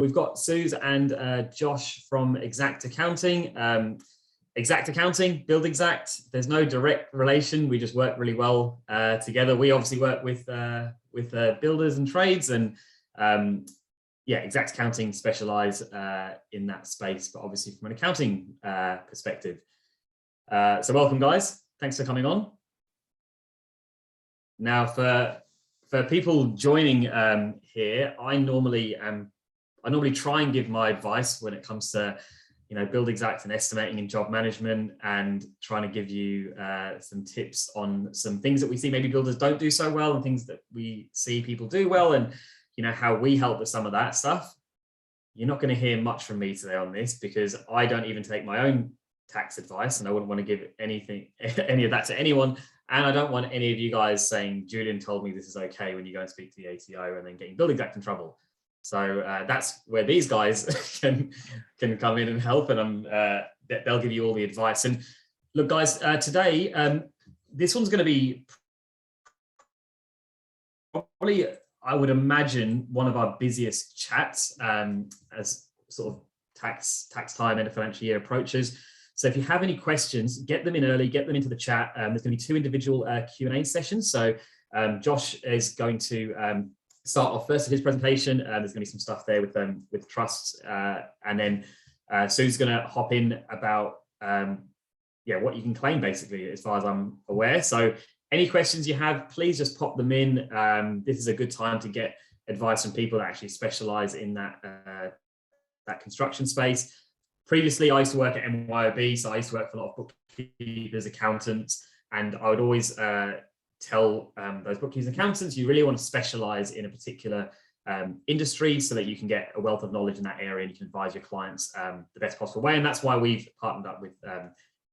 We've got Suze and Josh from Xact Accounting. Xact Accounting, build Xact. There's no direct relation. We just work really well together. We obviously work with builders and trades, and Xact Accounting specialize in that space, but obviously from an accounting perspective. So welcome, guys. Thanks for coming on. Now, for people joining here, I normally try and give my advice when it comes to build Xact and estimating and job management, and trying to give you some tips on some things that we see maybe builders don't do so well, and things that we see people do well, and how we help with some of that stuff. You're not going to hear much from me today on this, because I don't even take my own tax advice, and I wouldn't want to give any of that to anyone. And I don't want any of you guys saying, Julian told me this is okay, when you go and speak to the ATO and then getting build Xact in trouble. So that's where these guys can come in and help, and they'll give you all the advice. And look, guys, today, this one's going to be probably, I would imagine, one of our busiest chats as sort of tax time and a financial year approaches. So if you have any questions, get them in early, get them into the chat. There's going to be 2 individual Q&A sessions. So Josh is going to start off first with his presentation. There's going to be some stuff there with trusts, and then Sue's going to hop in about what you can claim, basically, as far as I'm aware. So any questions you have, please just pop them in. This is a good time to get advice from people that actually specialize in that construction space. Previously, I used to work at MYOB, so I used to work for a lot of bookkeepers, accountants, and I would always tell those bookkeepers and accountants, you really want to specialize in a particular industry, so that you can get a wealth of knowledge in that area and you can advise your clients the best possible way. And that's why we've partnered up with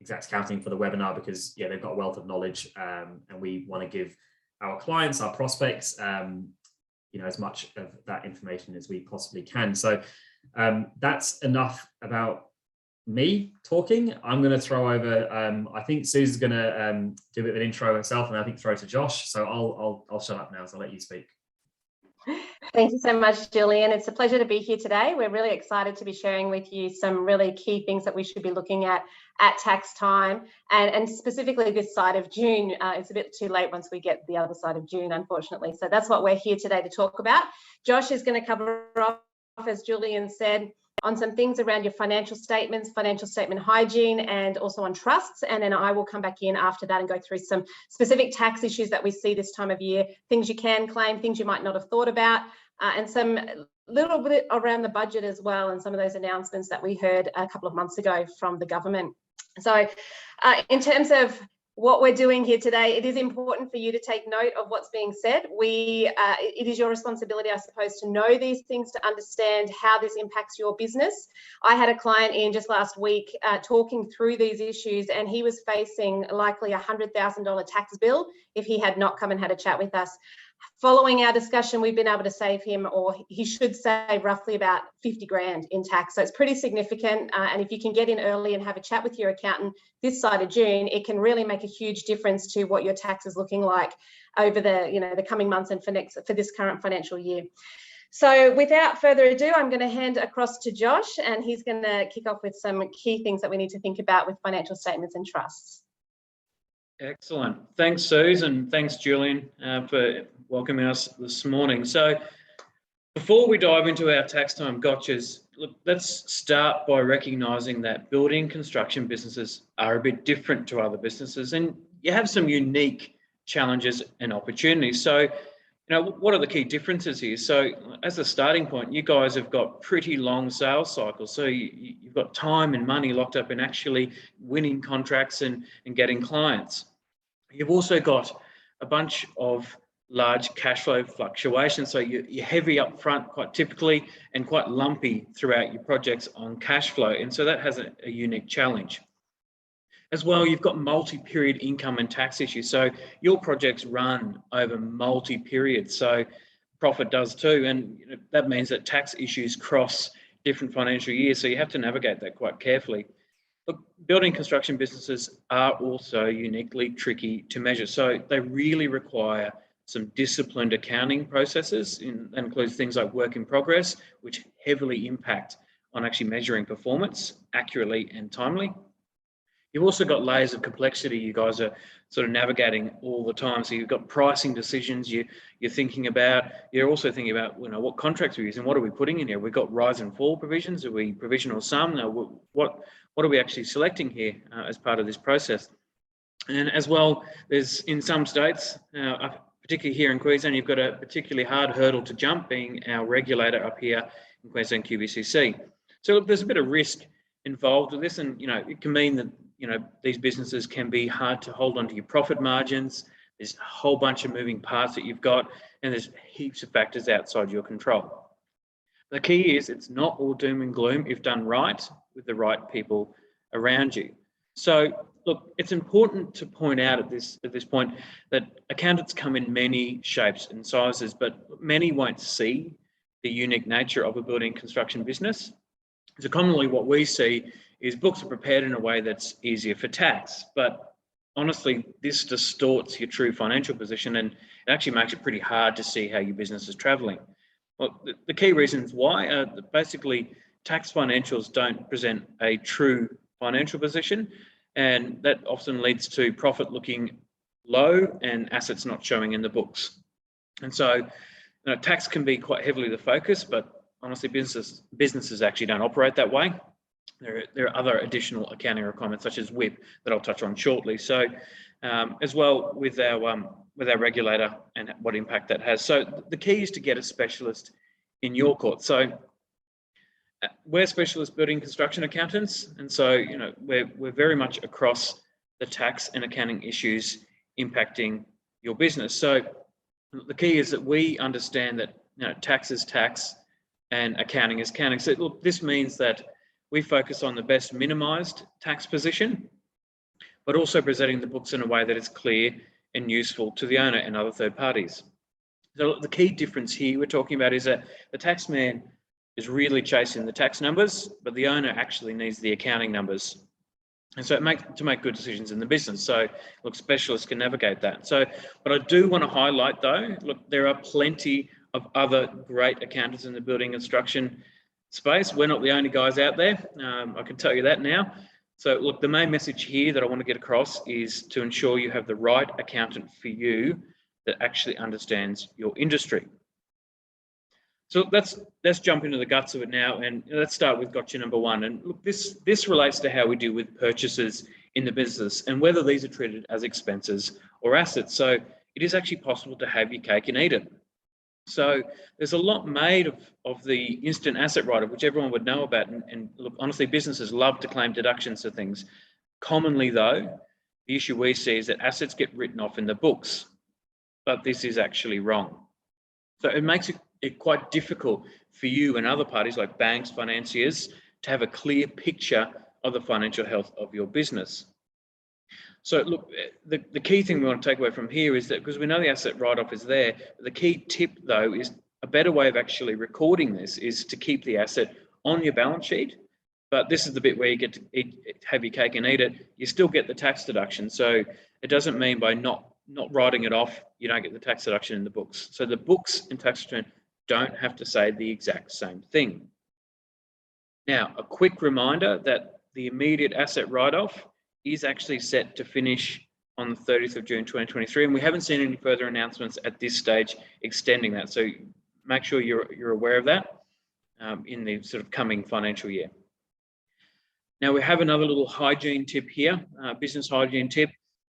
Xact Accounting for the webinar, because they've got a wealth of knowledge, and we want to give our clients, our prospects, as much of that information as we possibly can. So that's enough about me talking. I'm going to throw over. I think Sue's going to do a bit of an intro herself, and I think throw to Josh. So I'll shut up now. So I'll let you speak. Thank you so much, Julian. It's a pleasure to be here today. We're really excited to be sharing with you some really key things that we should be looking at tax time, and specifically this side of June. It's a bit too late once we get the other side of June, unfortunately. So that's what we're here today to talk about. Josh is going to cover off, as Julian said, on some things around your financial statements, financial statement hygiene, and also on trusts. And then I will come back in after that and go through some specific tax issues that we see this time of year, things you can claim, things you might not have thought about, and some little bit around the budget as well, and some of those announcements that we heard a couple of months ago from the government. So in terms of what we're doing here today, it is important for you to take note of what's being said. It is your responsibility, I suppose, to know these things, to understand how this impacts your business. I had a client in just last week talking through these issues, and he was facing likely a $100,000 tax bill if he had not come and had a chat with us. Following our discussion, we've been able to save him, or he should save, roughly about 50 grand in tax. So it's pretty significant. And if you can get in early and have a chat with your accountant this side of June, it can really make a huge difference to what your tax is looking like over the coming months and for this current financial year. So without further ado, I'm going to hand across to Josh, and he's going to kick off with some key things that we need to think about with financial statements and trusts. Excellent. Thanks, Suze, and thanks, Julian, for welcoming us this morning. So before we dive into our tax time gotchas, look, let's start by recognising that building construction businesses are a bit different to other businesses, and you have some unique challenges and opportunities. So, what are the key differences here? So as a starting point, you guys have got pretty long sales cycles. So you've got time and money locked up in actually winning contracts and getting clients. You've also got a bunch of large cash flow fluctuations. So you're heavy up front quite typically, and quite lumpy throughout your projects on cash flow. And so that has a unique challenge. As well, you've got multi-period income and tax issues. So your projects run over multi-periods. So profit does too. And that means that tax issues cross different financial years. So you have to navigate that quite carefully. Look, building construction businesses are also uniquely tricky to measure. So they really require some disciplined accounting processes. That includes things like work in progress, which heavily impact on actually measuring performance accurately and timely. You've also got layers of complexity you guys are sort of navigating all the time. So you've got pricing decisions you're thinking about. You're also thinking about, what contracts we're using, what are we putting in here? We've got rise and fall provisions. Are we provisional sum? Now, what are we actually selecting here as part of this process? And as well, there's in some states, particularly here in Queensland, you've got a particularly hard hurdle to jump, being our regulator up here in Queensland QBCC. So look, there's a bit of risk involved with this, and it can mean that these businesses can be hard to hold onto your profit margins. There's a whole bunch of moving parts that you've got, and there's heaps of factors outside your control. The key is it's not all doom and gloom if done right with the right people around you. So look, it's important to point out at this point that accountants come in many shapes and sizes, but many won't see the unique nature of a building construction business. So commonly what we see is books are prepared in a way that's easier for tax, but honestly, this distorts your true financial position, and it actually makes it pretty hard to see how your business is traveling. Well, the key reasons why are basically tax financials don't present a true financial position, and that often leads to profit looking low and assets not showing in the books. And so tax can be quite heavily the focus, but honestly, businesses actually don't operate that way. There are other additional accounting requirements such as WIP that I'll touch on shortly. So as well with our regulator and what impact that has. So the key is to get a specialist in your court. So we're specialist building construction accountants, and so we're very much across the tax and accounting issues impacting your business. So the key is that we understand that tax is tax and accounting is accounting. So look, this means that we focus on the best minimised tax position, but also presenting the books in a way that is clear and useful to the owner and other third parties. So the key difference here we're talking about is that the taxman is really chasing the tax numbers, but the owner actually needs the accounting numbers. And so to make good decisions in the business. So look, specialists can navigate that. So what I do want to highlight though, look, there are plenty of other great accountants in the building construction space. We're not the only guys out there. I can tell you that now. So look, the main message here that I want to get across is to ensure you have the right accountant for you that actually understands your industry. So let's jump into the guts of it now, and let's start with gotcha number one. And look, this relates to how we deal with purchases in the business and whether these are treated as expenses or assets. So it is actually possible to have your cake and eat it. So there's a lot made of the instant asset write-off, which everyone would know about. And look, honestly, businesses love to claim deductions for things. Commonly though, the issue we see is that assets get written off in the books, but this is actually wrong. So it makes it quite difficult for you and other parties like banks, financiers, to have a clear picture of the financial health of your business. So look, the key thing we want to take away from here is that, because we know the asset write-off is there, the key tip though is a better way of actually recording this is to keep the asset on your balance sheet. But this is the bit where you get to have your cake and eat it. You still get the tax deduction. So it doesn't mean by not writing it off, you don't get the tax deduction in the books. So the books and tax return don't have to say the exact same thing. Now, a quick reminder that the immediate asset write-off is actually set to finish on the 30th of June 2023, and we haven't seen any further announcements at this stage extending that. So make sure you're aware of that in the sort of coming financial year. Now we have another little hygiene tip here, business hygiene tip,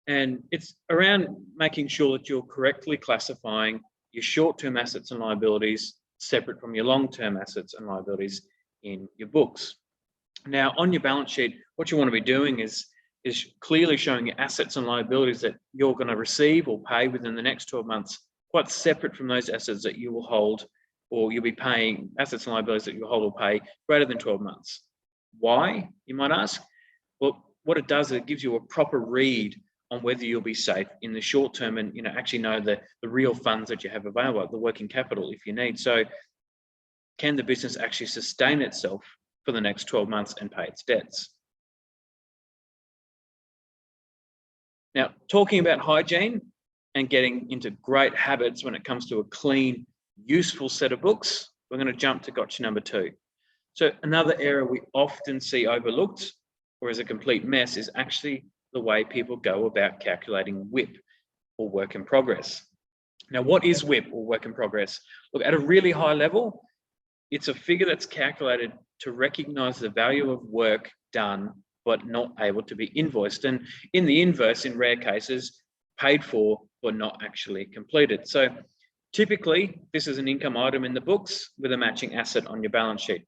and it's around making sure that you're correctly classifying your short-term assets and liabilities separate from your long-term assets and liabilities in your books. Now on your balance sheet, what you want to be doing is clearly showing your assets and liabilities that you're going to receive or pay within the next 12 months, quite separate from those assets that you will hold, or you'll be paying assets and liabilities that you hold or pay greater than 12 months. Why, you might ask? Well, what it does is it gives you a proper read on whether you'll be safe in the short term and actually know the real funds that you have available, the working capital if you need. So can the business actually sustain itself for the next 12 months and pay its debts? Now, talking about hygiene, and getting into great habits when it comes to a clean, useful set of books, we're going to jump to gotcha number 2. So another area we often see overlooked or is a complete mess is actually the way people go about calculating WIP, or work in progress. Now, what is WIP, or work in progress? Look, at a really high level, it's a figure that's calculated to recognize the value of work done but not able to be invoiced, and in the inverse, in rare cases, paid for but not actually completed. So typically, this is an income item in the books with a matching asset on your balance sheet.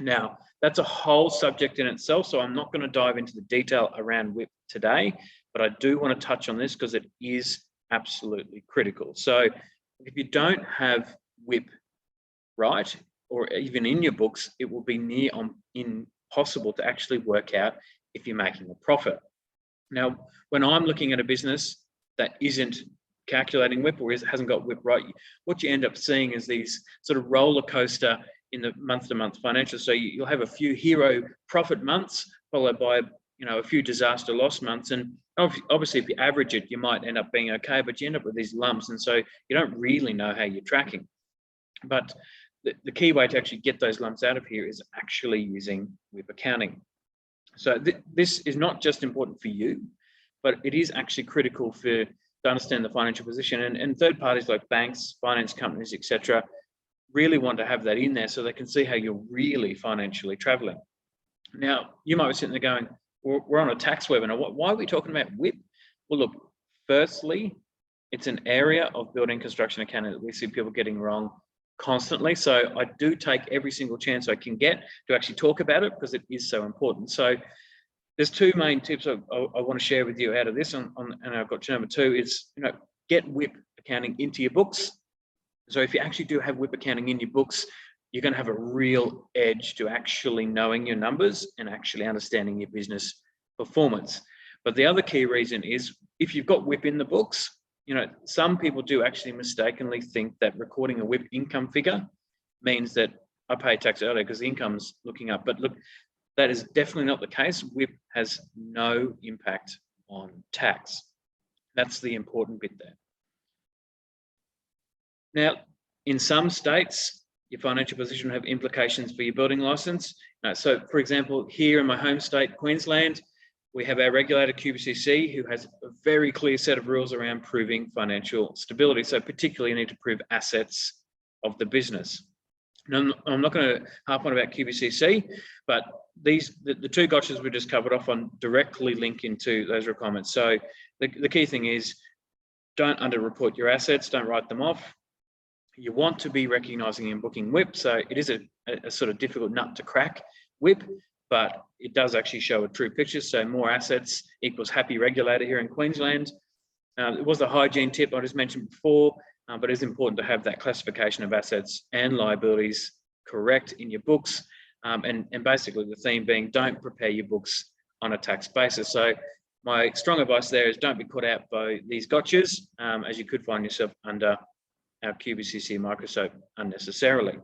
Now, that's a whole subject in itself, so I'm not going to dive into the detail around WIP today, but I do want to touch on this because it is absolutely critical. So if you don't have WIP right, or even in your books, it will be near on impossible to actually work out if you're making a profit. Now, when I'm looking at a business that isn't calculating WIP or hasn't got WIP right, what you end up seeing is these sort of roller coaster in the month-to-month financials. So you'll have a few hero profit months followed by a few disaster loss months, and obviously if you average it, you might end up being okay, but you end up with these lumps, and so you don't really know how you're tracking. But the key way to actually get those lumps out of here is actually using WIP accounting. So this is not just important for you, but it is actually critical to understand the financial position, and third parties like banks, finance companies, etc., really want to have that in there so they can see how you're really financially traveling. Now, you might be sitting there going, we're on a tax webinar. Why are we talking about WIP? Well, look, firstly, it's an area of building construction accounting that we see people getting wrong constantly. So I do take every single chance I can get to actually talk about it because it is so important. So there's 2 main tips I want to share with you out of this, and I've got number 2 is, get WIP accounting into your books. So if you actually do have WIP accounting in your books, you're going to have a real edge to actually knowing your numbers and actually understanding your business performance. But the other key reason is if you've got WIP in the books, some people do actually mistakenly think that recording a WIP income figure means that I pay tax earlier because the income's looking up. But look, that is definitely not the case. WIP has no impact on tax. That's the important bit there. Now, in some states, your financial position will have implications for your building license. So, for example, here in my home state, Queensland, we have our regulator, QBCC, who has a very clear set of rules around proving financial stability. So particularly you need to prove assets of the business. Now, I'm not going to harp on about QBCC, but the 2 gotchas we just covered off on directly link into those requirements. So the key thing is don't underreport your assets, don't write them off. You want to be recognising and booking WIP. So it is a sort of difficult nut to crack, WIP, but it does actually show a true picture. So more assets equals happy regulator here in Queensland. It was a hygiene tip I just mentioned before, but it's important to have that classification of assets and liabilities correct in your books. And basically the theme being don't prepare your books on a tax basis. So my strong advice there is don't be caught out by these gotchas, as you could find yourself under our QBCC microscope unnecessarily.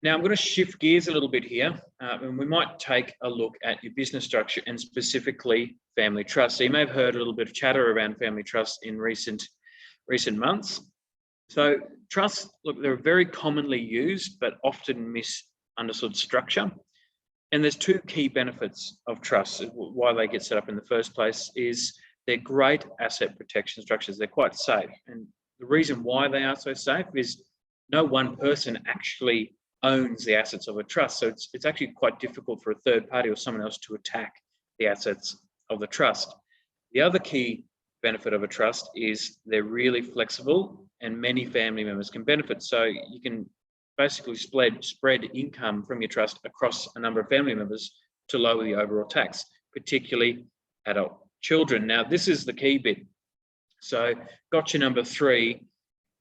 Now I'm going to shift gears a little bit here, and we might take a look at your business structure and specifically family trust. So you may have heard a little bit of chatter around family trust in recent months. So trusts, look, they're very commonly used but often misunderstood structure. And there's 2 key benefits of trusts. Why they get set up in the first place is they're great asset protection structures. They're quite safe. And the reason why they are so safe is no one person actually owns the assets of a trust. So it's actually quite difficult for a third party or someone else to attack the assets of the trust. The other key benefit of a trust is they're really flexible and many family members can benefit. So you can basically spread income from your trust across a number of family members to lower the overall tax, particularly adult children. Now, this is the key bit. So gotcha number 3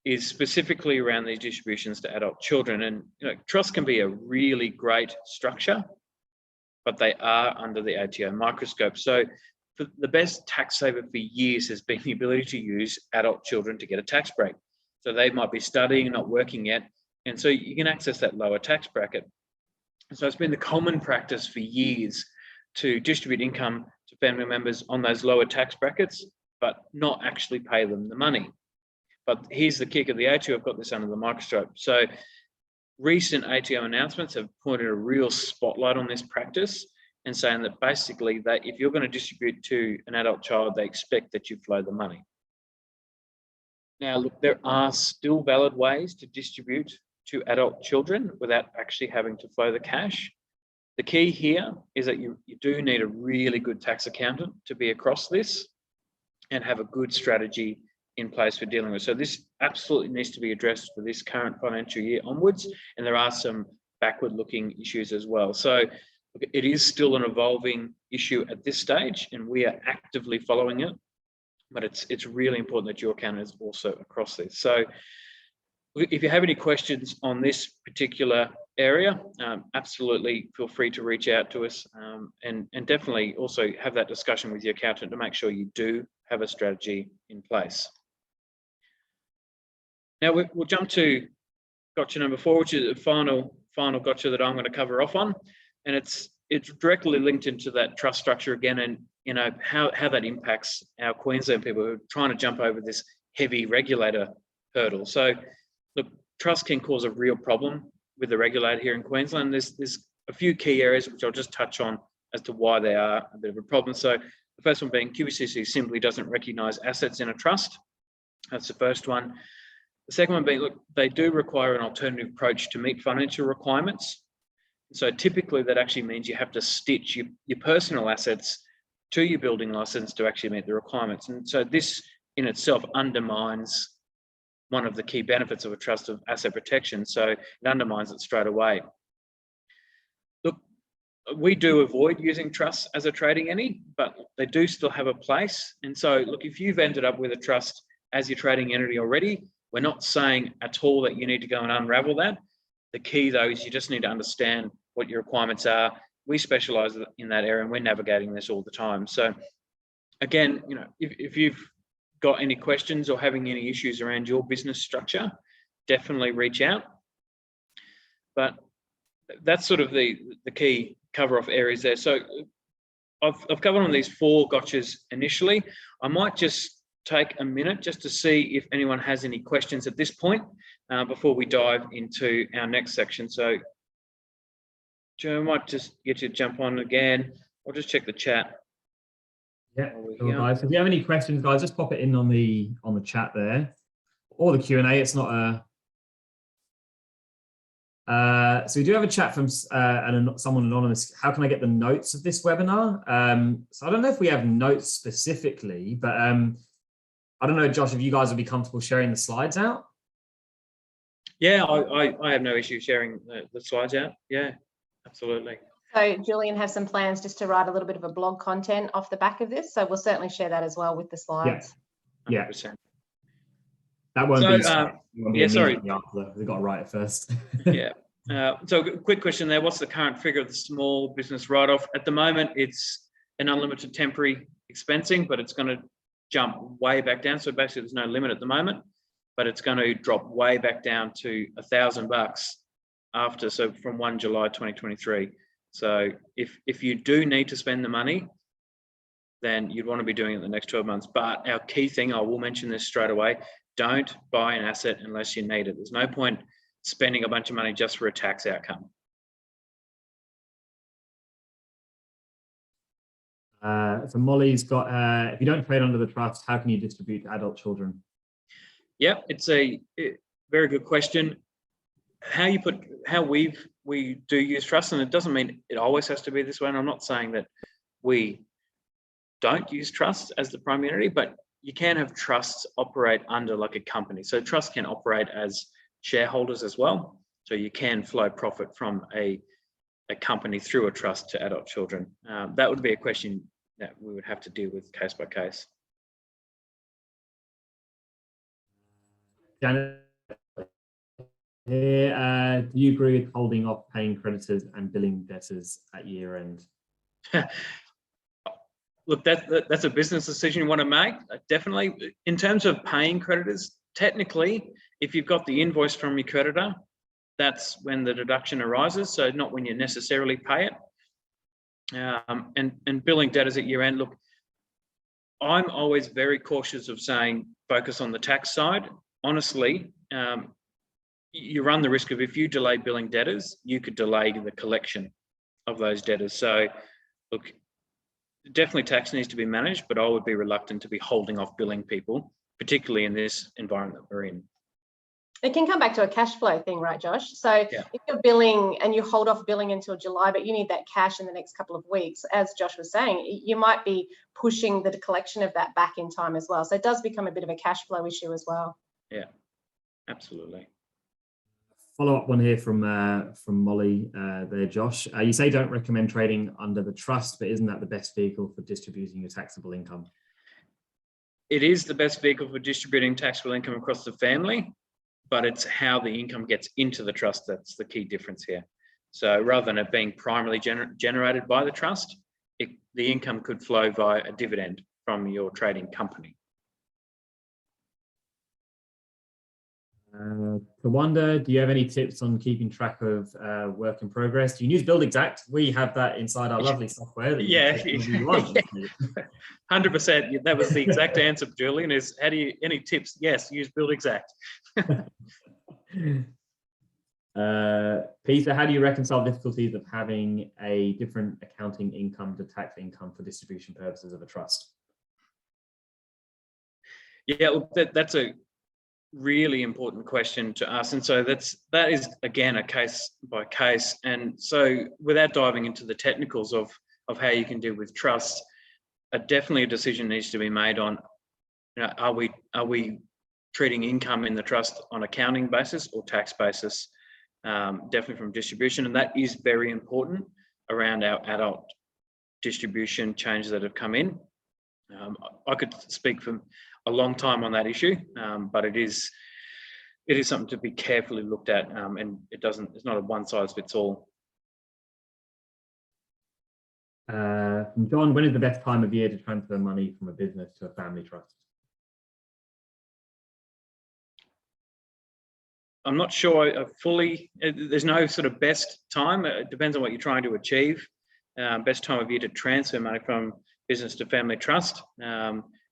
is specifically around these distributions to adult children. And trust can be a really great structure, but they are under the ATO microscope. So the best tax saver for years has been the ability to use adult children to get a tax break. So they might be studying, not working yet, and so you can access that lower tax bracket. So it's been the common practice for years to distribute income to family members on those lower tax brackets, but not actually pay them the money. But here's the kicker, the ATO have got this under the microscope. So recent ATO announcements have pointed a real spotlight on this practice and saying that basically that if you're going to distribute to an adult child, they expect that you flow the money. Now, look, there are still valid ways to distribute to adult children without actually having to flow the cash. The key here is that you do need a really good tax accountant to be across this and have a good strategy in place for dealing with. So this absolutely needs to be addressed for this current financial year onwards, and there are some backward-looking issues as well. So it is still an evolving issue at this stage, and we are actively following it, but it's really important that your accountant is also across this. So if you have any questions on this particular area, absolutely feel free to reach out to us, and definitely also have that discussion with your accountant to make sure you do have a strategy in place. Now we'll jump to gotcha number 4, which is the final gotcha that I'm going to cover off on, and it's directly linked into that trust structure again, and you know how that impacts our Queensland people who are trying to jump over this heavy regulator hurdle. So look, trust can cause a real problem with the regulator here in Queensland. There's a few key areas which I'll just touch on as to why they are a bit of a problem. So the first one being QBCC simply doesn't recognise assets in a trust. That's the first one. The second one being, look, they do require an alternative approach to meet financial requirements. So typically that actually means you have to stitch your personal assets to your building license to actually meet the requirements. And so this in itself undermines one of the key benefits of a trust of asset protection. So it undermines it straight away. Look, we do avoid using trusts as a trading entity, but they do still have a place. And so look, if you've ended up with a trust as your trading entity already, we're not saying at all that you need to go and unravel that. The key though is you just need to understand what your requirements are. We specialize in that area and we're navigating this all the time. So again, you know, if you've got any questions or having any issues around your business structure, definitely reach out. But that's sort of the key cover off areas there. So I've covered on these 4 gotchas initially. I might just take a minute just to see if anyone has any questions at this point before we dive into our next section. So Joe, I might just get you to jump on again. I'll just check the chat. Yeah, cool, guys. If you have any questions, guys, just pop it in on the chat there, or the Q&A. It's not a. So we do have a chat from someone anonymous. How can I get the notes of this webinar? So I don't know if we have notes specifically, but I don't know, Josh, if you guys would be comfortable sharing the slides out. Yeah, I have no issue sharing the slides out. Yeah, absolutely. So Julian has some plans just to write a little bit of a blog content off the back of this. So we'll certainly share that as well with the slides. Yeah. 100%. That won't be. Yeah, sorry. We've got to write it first. Yeah. So quick question there. What's the current figure of the small business write-off? At the moment, it's an unlimited temporary expensing, but it's going to jump way back down. So basically there's no limit at the moment, but it's going to drop way back down to $1,000 after, so from 1 July 2023. So if you do need to spend the money, then you'd want to be doing it in the next 12 months. But our key thing, I will mention this straight away, don't buy an asset unless you need it. There's no point spending a bunch of money just for a tax outcome. So Molly's got, if you don't trade under the trust, how can you distribute to adult children? Yeah, it's a very good question. How we do use trust, and it doesn't mean it always has to be this way. And I'm not saying that we don't use trust as the primary entity, but you can have trusts operate under like a company. So trust can operate as shareholders as well. So you can flow profit from a company through a trust to adult children. That would be a question that we would have to deal with case by case. Janet, do you agree with holding off paying creditors and billing debtors at year end? Look, that's a business decision you want to make, definitely. In terms of paying creditors, technically, if you've got the invoice from your creditor, that's when the deduction arises, so not when you necessarily pay it. and billing debtors at year end. Look, I'm always very cautious of saying focus on the tax side. Honestly, you run the risk of, if you delay billing debtors, you could delay the collection of those debtors. So look, definitely tax needs to be managed, but I would be reluctant to be holding off billing people, particularly in this environment that we're in. It can come back to a cash flow thing, right, Josh? So Yeah. if you're billing and you hold off billing until July, but you need that cash in the next couple of weeks, as Josh was saying, you might be pushing the collection of that back in time as well. So it does become a bit of a cash flow issue as well. Yeah, absolutely. Follow-up one here from Molly there, Josh. You say don't recommend trading under the trust, but isn't that the best vehicle for distributing your taxable income? It is the best vehicle for distributing taxable income across the family, but it's how the income gets into the trust that's the key difference here. So rather than it being primarily generated by the trust, the income could flow via a dividend from your trading company. Tawanda, do you have any tips on keeping track of work in progress? Do you use Xact? We have that inside our lovely software. That you can take whenever you want. 100%. That was the exact answer, Julian. Is any tips? Yes, use Xact. Peter, how do you reconcile difficulties of having a different accounting income to tax income for distribution purposes of a trust? Yeah, look, that's a really important question to ask, and so that is again a case by case. And so without diving into the technicals of how you can deal with trusts, definitely a decision needs to be made on, are we treating income in the trust on accounting basis or tax basis, definitely from distribution. And that is very important around our adult distribution changes that have come in. I could speak for a long time on that issue, but it is something to be carefully looked at, and it's not a one size fits all. From John, when is the best time of year to transfer money from a business to a family trust? I'm not sure there's no sort of best time. It depends on what you're trying to achieve. Best time of year to transfer money from business to family trust.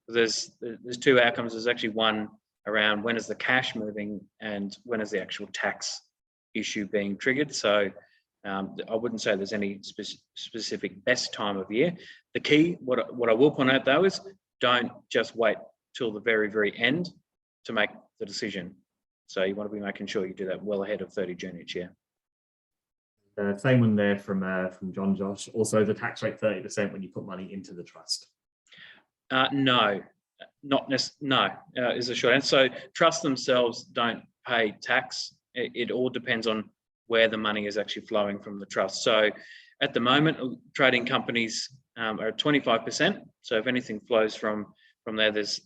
There's two outcomes. There's actually one around when is the cash moving and when is the actual tax issue being triggered. So I wouldn't say there's any specific best time of year. The key, what I will point out though, is don't just wait till the very, very end to make the decision. So you want to be making sure you do that well ahead of 30 June each year. Same one there from John Josh. Also, the tax rate 30% when you put money into the trust. No, is the short answer. So trusts themselves don't pay tax. It all depends on where the money is actually flowing from the trust. So at the moment, trading companies are at 25%. So if anything flows from there, there's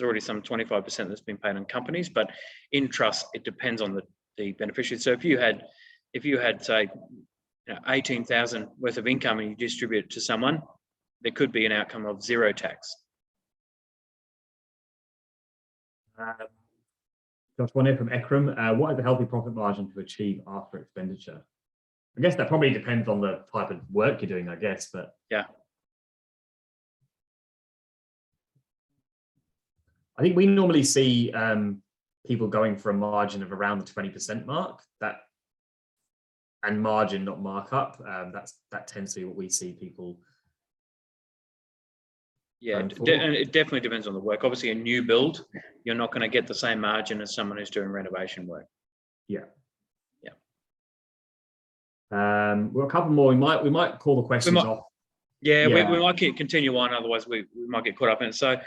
already some 25% that's been paid on companies, but in trust, it depends on the beneficiary. So if you had say, 18,000 worth of income and you distribute it to someone, there could be an outcome of zero tax. Josh, one here from Ekram. What is a healthy profit margin to achieve after expenditure? I guess that probably depends on the type of work you're doing, I guess, but yeah. I think we normally see people going for a margin of around the 20% mark, and margin, not markup. That tends to be what we see people. Yeah, and it definitely depends on the work. Obviously, a new build, you're not going to get the same margin as someone who's doing renovation work. Yeah. Well, a couple more. We might call the questions off. Yeah, we might continue on. Otherwise, we might get caught up in it. So,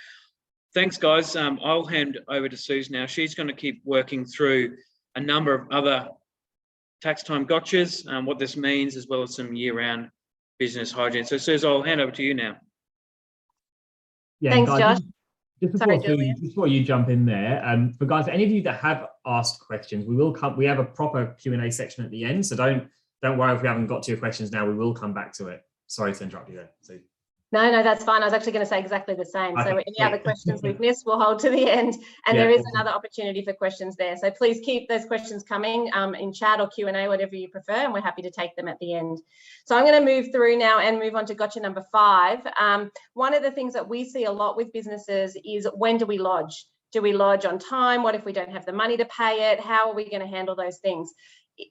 thanks, guys. I'll hand over to Suze now. She's going to keep working through a number of other tax time gotchas, what this means, as well as some year-round business hygiene. So, Suze, I'll hand over to you now. Yeah, thanks, guys, Josh. Just before you jump in there, for guys, any of you that have asked questions, we have a proper Q&A section at the end, so don't worry if we haven't got to your questions now. We will come back to it. Sorry to interrupt you there. So. No, that's fine. I was actually going to say exactly the same. So any other questions we've missed, we'll hold to the end. And there is another opportunity for questions there. So please keep those questions coming in chat or Q&A, whatever you prefer, and we're happy to take them at the end. So I'm going to move through now and move on to gotcha number 5. One of the things that we see a lot with businesses is, when do we lodge? Do we lodge on time? What if we don't have the money to pay it? How are we going to handle those things?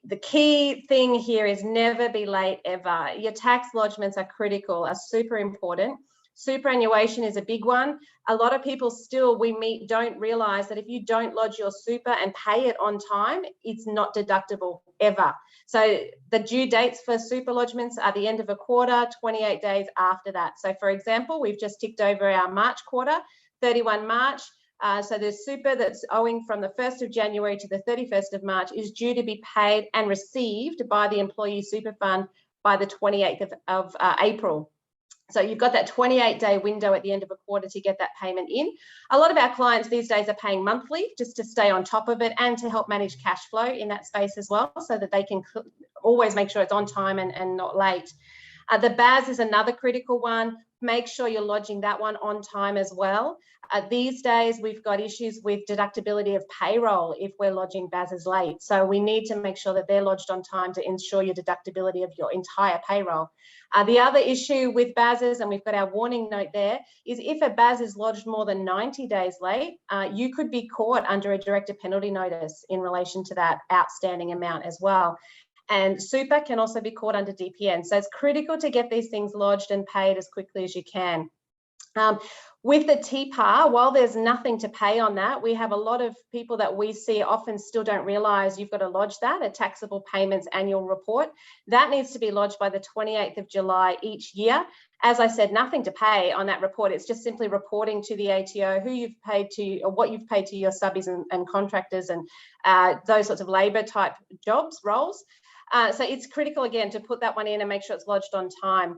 The key thing here is never be late ever. Your tax lodgements are critical, are super important. Superannuation is a big one. A lot of people still don't realise that if you don't lodge your super and pay it on time, it's not deductible ever. So the due dates for super lodgements are the end of a quarter, 28 days after that. So for example, we've just ticked over our March quarter, 31 March. So the super that's owing from the 1st of January to the 31st of March is due to be paid and received by the Employee Super Fund by the 28th of April. So you've got that 28-day window at the end of a quarter to get that payment in. A lot of our clients these days are paying monthly just to stay on top of it and to help manage cash flow in that space as well, so that they can always make sure it's on time and not late. The BAS is another critical one. Make sure you're lodging that one on time as well. These days, we've got issues with deductibility of payroll if we're lodging BASs late. So we need to make sure that they're lodged on time to ensure your deductibility of your entire payroll. The other issue with BASs, and we've got our warning note there, is if a BAS is lodged more than 90 days late, you could be caught under a director penalty notice in relation to that outstanding amount as well. And super can also be caught under DPN. So it's critical to get these things lodged and paid as quickly as you can. With the TPAR, while there's nothing to pay on that, we have a lot of people that we see often still don't realise you've got to lodge that, a taxable payments annual report. That needs to be lodged by the 28th of July each year. As I said, nothing to pay on that report. It's just simply reporting to the ATO who you've paid to, or what you've paid to your subbies and contractors and those sorts of labour type jobs, roles. So it's critical, again, to put that one in and make sure it's lodged on time.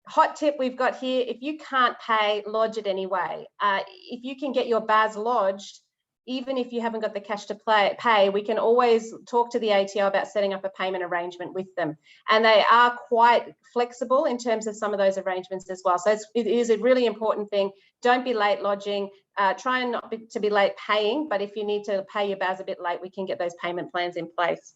Hot tip we've got here, if you can't pay, lodge it anyway. If you can get your BAS lodged, even if you haven't got the cash to pay, we can always talk to the ATO about setting up a payment arrangement with them. And they are quite flexible in terms of some of those arrangements as well. So it is a really important thing. Don't be late lodging. Try and not to be late paying, but if you need to pay your BAS a bit late, we can get those payment plans in place.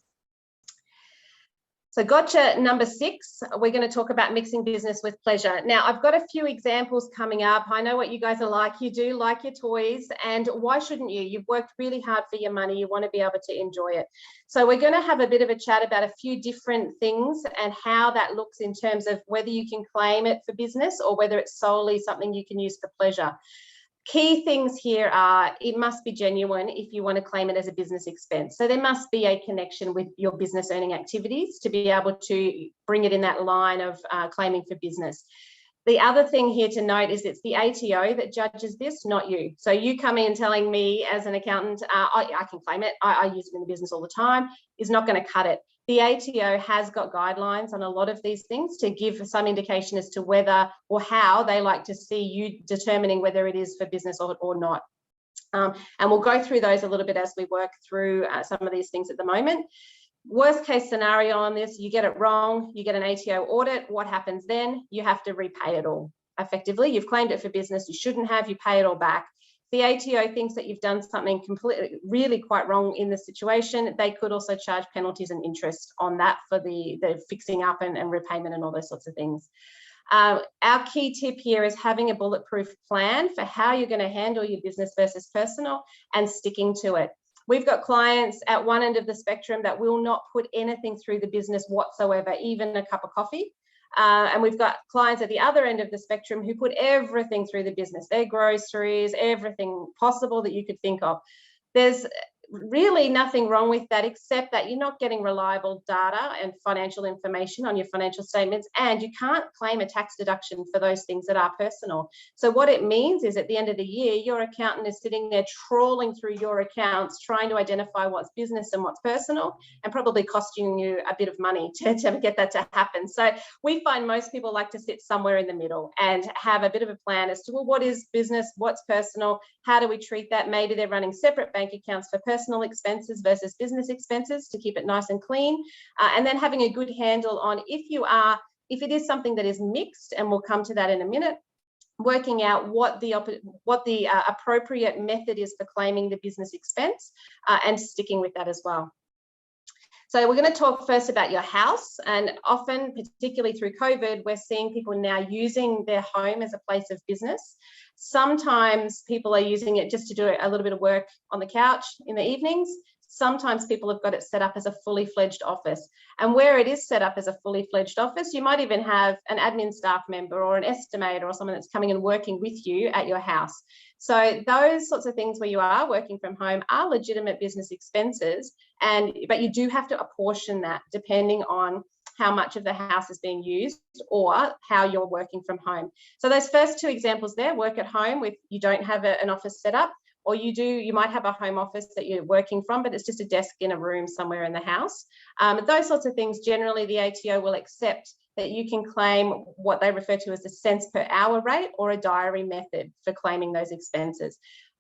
So gotcha number 6, we're going to talk about mixing business with pleasure. Now, I've got a few examples coming up. I know what you guys are like. You do like your toys, and why shouldn't you? You've worked really hard for your money. You want to be able to enjoy it. So we're going to have a bit of a chat about a few different things and how that looks in terms of whether you can claim it for business or whether it's solely something you can use for pleasure. Key things here are, it must be genuine if you want to claim it as a business expense. So there must be a connection with your business earning activities to be able to bring it in that line of claiming for business. The other thing here to note is it's the ATO that judges this, not you. So you coming and telling me as an accountant, I can claim it, I use it in the business all the time, is not going to cut it. The ATO has got guidelines on a lot of these things to give some indication as to whether or how they like to see you determining whether it is for business or not. And we'll go through those a little bit as we work through some of these things at the moment. Worst case scenario on this, you get it wrong, you get an ATO audit, what happens then? You have to repay it all. Effectively, you've claimed it for business, you shouldn't have, you pay it all back. The ATO thinks that you've done something really quite wrong in the situation. They could also charge penalties and interest on that for the fixing up and repayment and all those sorts of things. Our key tip here is having a bulletproof plan for how you're going to handle your business versus personal and sticking to it. We've got clients at one end of the spectrum that will not put anything through the business whatsoever, even a cup of coffee. And we've got clients at the other end of the spectrum who put everything through the business, their groceries, everything possible that you could think of. There's really nothing wrong with that, except that you're not getting reliable data and financial information on your financial statements, and you can't claim a tax deduction for those things that are personal. So what it means is at the end of the year, your accountant is sitting there trawling through your accounts, trying to identify what's business and what's personal, and probably costing you a bit of money to get that to happen. So we find most people like to sit somewhere in the middle and have a bit of a plan as to, well, what is business, what's personal, how do we treat that? Maybe they're running separate bank accounts for personal expenses versus business expenses to keep it nice and clean, and then having a good handle on if you are If it is something that is mixed, and we'll come to that in a minute, working out what the appropriate method is for claiming the business expense, and sticking with that as well. So we're going to talk first about your house, and often, particularly through COVID, we're seeing people now using their home as a place of business. Sometimes people are using it just to do a little bit of work on the couch in the evenings. Sometimes people have got it set up as a fully fledged office. And where it is set up as a fully fledged office, you might even have an admin staff member or an estimator or someone that's coming and working with you at your house. So those sorts of things where you are working from home are legitimate business expenses, but you do have to apportion that depending on how much of the house is being used or how you're working from home. So those first two examples there, work at home with you don't have an office set up, or you might have a home office that you're working from, but it's just a desk in a room somewhere in the house. Those sorts of things, generally the ATO will accept that you can claim what they refer to as the cents per hour rate or a diary method for claiming those expenses.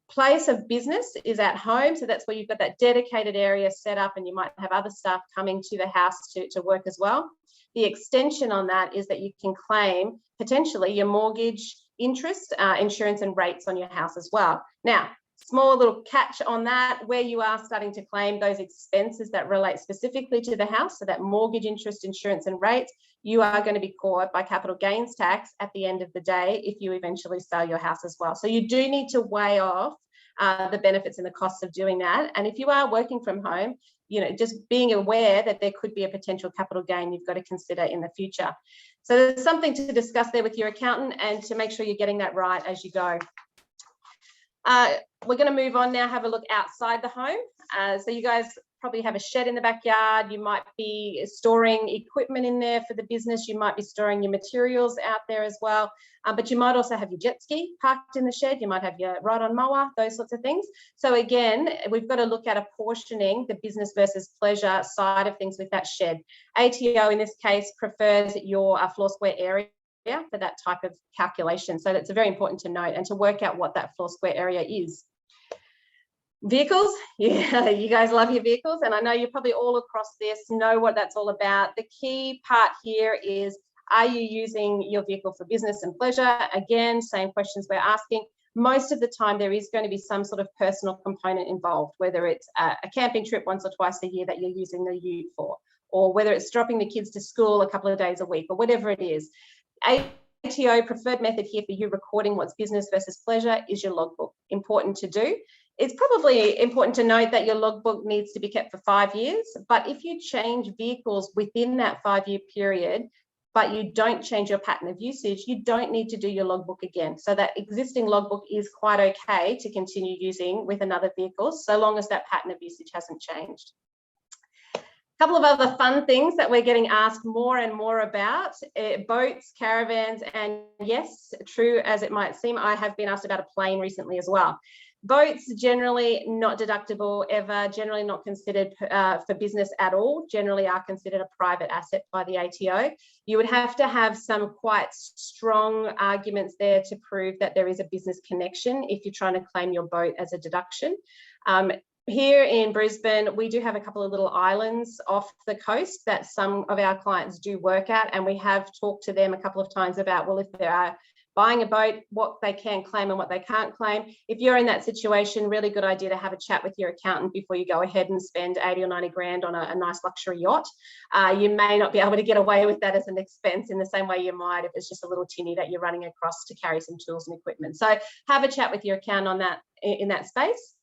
Place of business is at home, so that's where you've got that dedicated area set up, and you might have other staff coming to the house to work as well. The extension on that is that you can claim potentially your mortgage, interest, insurance and rates on your house as well. Now, small little catch on that, where you are starting to claim those expenses that relate specifically to the house, so that mortgage, interest, insurance and rates, you are going to be caught by capital gains tax at the end of the day if you eventually sell your house as well. So you do need to weigh off the benefits and the costs of doing that. And if you are working from home, just being aware that there could be a potential capital gain you've got to consider in the future. So there's something to discuss there with your accountant and to make sure you're getting that right as you go. We're going to move on now, have a look outside the home. So you guys probably have a shed in the backyard. You might be storing equipment in there for the business. You might be storing your materials out there as well. But you might also have your jet ski parked in the shed. You might have your ride-on mower, those sorts of things. So again, we've got to look at apportioning the business versus pleasure side of things with that shed. ATO in this case prefers your floor square area for that type of calculation. So that's very important to note and to work out what that floor square area is. Vehicles, yeah, you guys love your vehicles, and I know you're probably all across this, know what that's all about. The key part here is, are you using your vehicle for business and pleasure? Again, same questions we're asking. Most of the time there is going to be some sort of personal component involved, whether it's a camping trip once or twice a year that you're using the ute for, or whether it's dropping the kids to school a couple of days a week, or whatever it is. ATO preferred method here for you recording what's business versus pleasure is your logbook. Important to do. It's probably important to note that your logbook needs to be kept for 5 years, but if you change vehicles within that 5-year period, but you don't change your pattern of usage, you don't need to do your logbook again. So that existing logbook is quite okay to continue using with another vehicle, so long as that pattern of usage hasn't changed. A couple of other fun things that we're getting asked more and more about, boats, caravans, and yes, true as it might seem, I have been asked about a plane recently as well. Boats, generally not deductible ever, generally not considered for business at all, generally are considered a private asset by the ATO. You would have to have some quite strong arguments there to prove that there is a business connection if you're trying to claim your boat as a deduction. Here in Brisbane, we do have a couple of little islands off the coast that some of our clients do work at, and we have talked to them a couple of times about, well, if they are buying a boat, what they can claim and what they can't claim. If you're in that situation, really good idea to have a chat with your accountant before you go ahead and spend 80 or 90 grand on a nice luxury yacht. You may not be able to get away with that as an expense in the same way you might if it's just a little tinny that you're running across to carry some tools and equipment. So have a chat with your accountant on that in that space.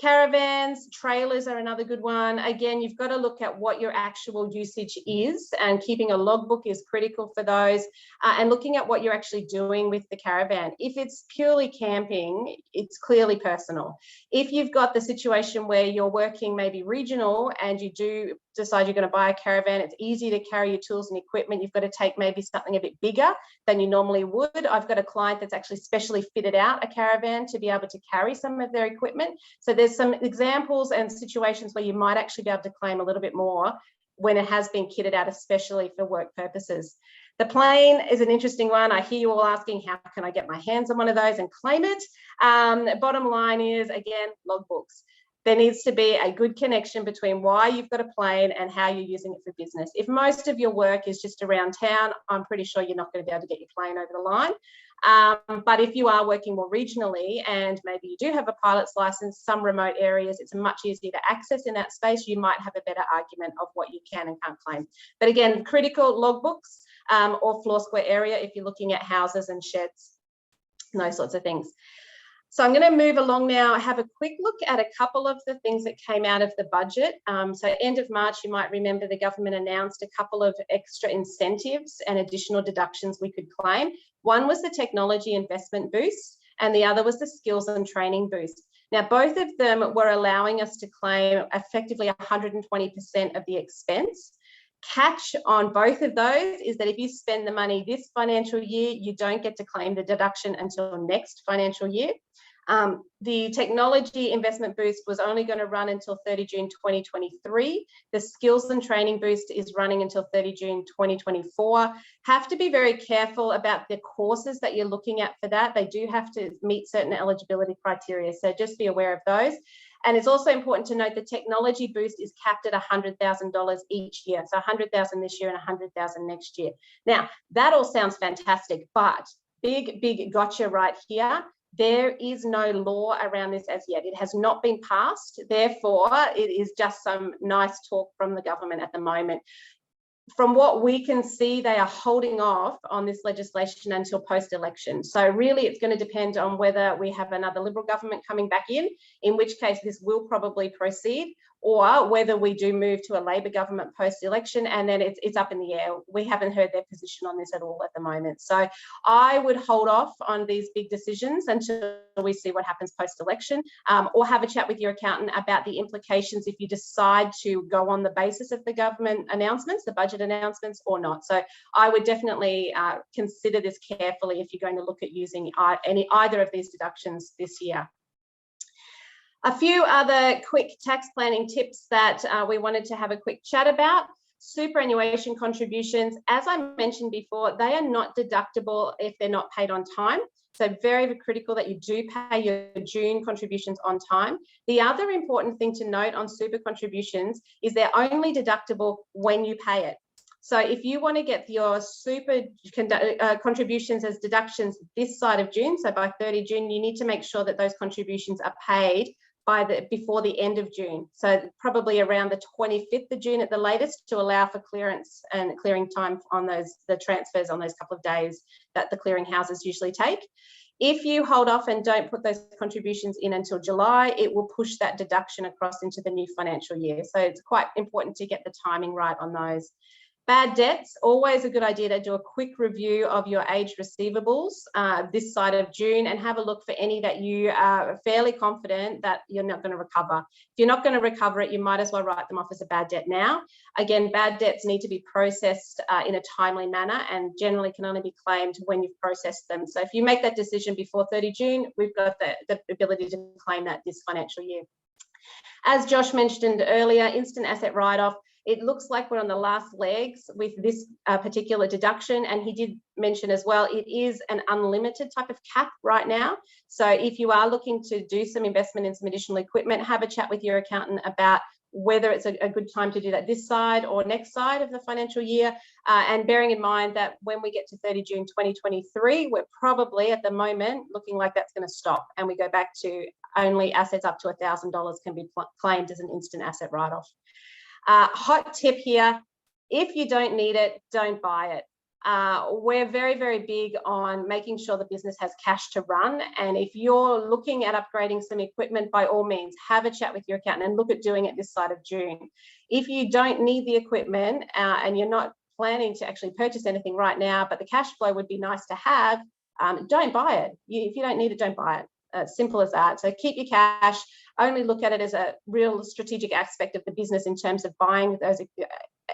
Caravans, trailers are another good one. Again, you've got to look at what your actual usage is, and keeping a logbook is critical for those, and looking at what you're actually doing with the caravan. If it's purely camping, it's clearly personal. If you've got the situation where you're working maybe regional and you do decide you're going to buy a caravan, it's easy to carry your tools and equipment. You've got to take maybe something a bit bigger than you normally would. I've got a client that's actually specially fitted out a caravan to be able to carry some of their equipment. So there's some examples and situations where you might actually be able to claim a little bit more when it has been kitted out especially for work purposes. The plane is an interesting one. I hear you all asking, how can I get my hands on one of those and claim it? Bottom line is, again, logbooks. there needs to be a good connection between why you've got a plane and how you're using it for business. If most of your work is just around town, I'm pretty sure you're not going to be able to get your plane over the line. But if you are working more regionally and maybe you do have a pilot's license, some remote areas, it's much easier to access in that space. You might have a better argument of what you can and can't claim. But again, critical logbooks or floor square area if you're looking at houses and sheds, those sorts of things. So I'm going to move along now, have a quick look at a couple of the things that came out of the budget. So end of March, you might remember the government announced a couple of extra incentives and additional deductions we could claim. One was the technology investment boost, and the other was the skills and training boost. Now, both of them were allowing us to claim effectively 120% of the expense. Catch on both of those is that if you spend the money this financial year, you don't get to claim the deduction until next financial year. The technology investment boost was only going to run until 30 June 2023. The skills and training boost is running until 30 June 2024. Have to be very careful about the courses that you're looking at for that. They do have to meet certain eligibility criteria, so just be aware of those. And it's also important to note the technology boost is capped at $100,000 each year. So 100,000 this year and 100,000 next year. Now, that all sounds fantastic, but big gotcha right here. There is no law around this as yet. It has not been passed. Therefore, it is just some nice talk from the government at the moment. From what we can see, they are holding off on this legislation until post-election. So really, it's going to depend on whether we have another Liberal government coming back in which case this will probably proceed, or whether we do move to a Labor government post-election, and then it's up in the air. We haven't heard their position on this at all at the moment. So I would hold off on these big decisions until we see what happens post-election, or have a chat with your accountant about the implications if you decide to go on the basis of the government announcements, the budget announcements, or not. So I would definitely consider this carefully if you're going to look at using either of these deductions this year. A few other quick tax planning tips that we wanted to have a quick chat about. Superannuation contributions, as I mentioned before, they are not deductible if they're not paid on time. So very critical that you do pay your June contributions on time. The other important thing to note on super contributions is they're only deductible when you pay it. So if you want to get your super contributions as deductions this side of June, so by 30 June, you need to make sure that those contributions are paid before the end of June. So probably around the 25th of June at the latest, to allow for clearance and clearing time on the transfers on those couple of days that the clearing houses usually take. If you hold off and don't put those contributions in until July, it will push that deduction across into the new financial year. So it's quite important to get the timing right on those. Bad debts, always a good idea to do a quick review of your aged receivables this side of June and have a look for any that you are fairly confident that you're not going to recover. If you're not going to recover it, you might as well write them off as a bad debt now. Again, bad debts need to be processed in a timely manner and generally can only be claimed when you've processed them. So if you make that decision before 30 June, we've got the ability to claim that this financial year. As Josh mentioned earlier, instant asset write-off. It looks like we're on the last legs with this particular deduction, and he did mention as well, it is an unlimited type of cap right now. So if you are looking to do some investment in some additional equipment, have a chat with your accountant about whether it's a good time to do that this side or next side of the financial year. And bearing in mind that when we get to 30 June 2023, we're probably at the moment looking like that's going to stop, and we go back to only assets up to $1,000 can be claimed as an instant asset write-off. Hot tip here, if you don't need it, don't buy it. We're very big on making sure the business has cash to run. And if you're looking at upgrading some equipment, by all means, have a chat with your accountant and look at doing it this side of June. If you don't need the equipment and you're not planning to actually purchase anything right now, but the cash flow would be nice to have, don't buy it. If you don't need it, don't buy it. Simple as that. So keep your cash, only look at it as a real strategic aspect of the business in terms of buying those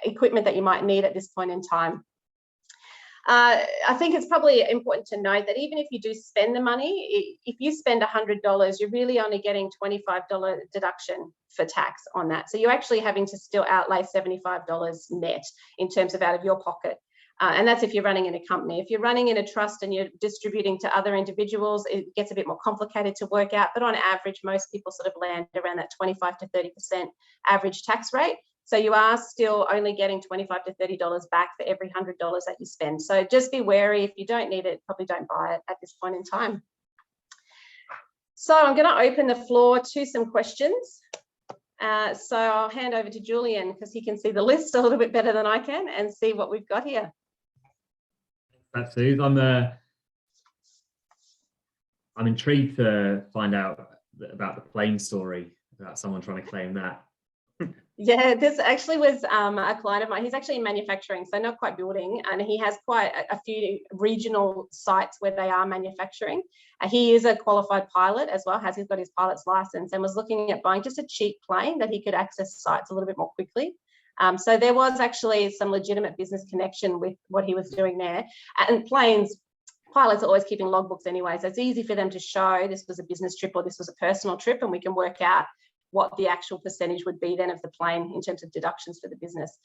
equipment that you might need at this point in time. I think it's probably important to note that even if you do spend the money, if you spend $100, you're really only getting $25 deduction for tax on that. So you're actually having to still outlay $75 net in terms of out of your pocket. And that's if you're running in a company. If you're running in a trust and you're distributing to other individuals, it gets a bit more complicated to work out. But on average, most people sort of land around that 25 to 30% average tax rate. So you are still only getting $25 to $30 back for every $100 that you spend. So just be wary. If you don't need it, probably don't buy it at this point in time. So I'm going to open the floor to some questions. So I'll hand over to Julian because he can see the list a little bit better than I can and see what we've got here. That's Suze. I'm intrigued to find out about the plane story, about someone trying to claim that. Yeah, this actually was a client of mine. He's actually in manufacturing, so not quite building, and he has quite a few regional sites where they are manufacturing. He is a qualified pilot as well, he's got his pilot's license, and was looking at buying just a cheap plane that he could access sites a little bit more quickly. So there was actually some legitimate business connection with what he was doing there. And pilots are always keeping logbooks anyway, so it's easy for them to show this was a business trip or this was a personal trip, and we can work out what the actual percentage would be then of the plane in terms of deductions for the business.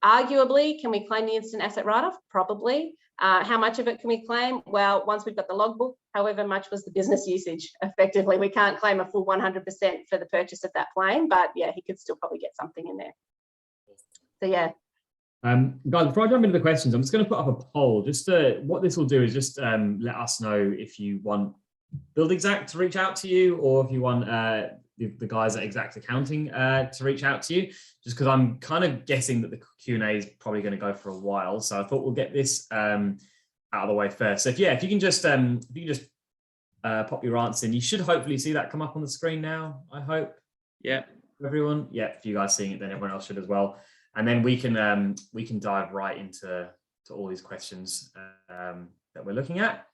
Arguably, can we claim the instant asset write-off? Probably. How much of it can we claim? Well, once we've got the logbook, however much was the business usage, effectively. We can't claim a full 100% for the purchase of that plane, but yeah, he could still probably get something in there. So yeah. Guys, before I jump into the questions, I'm just going to put up a poll. Just what this will do is just let us know if you want Build Xact to reach out to you, or if you want the guys at Xact Accounting to reach out to you, just because I'm kind of guessing that the Q&A is probably going to go for a while. So I thought we'll get this out of the way first. So if you can just pop your answer in, you should hopefully see that come up on the screen now, I hope. Yeah. Everyone? Yeah, if you guys seeing it, then everyone else should as well. And then we can dive right into all these questions that we're looking at.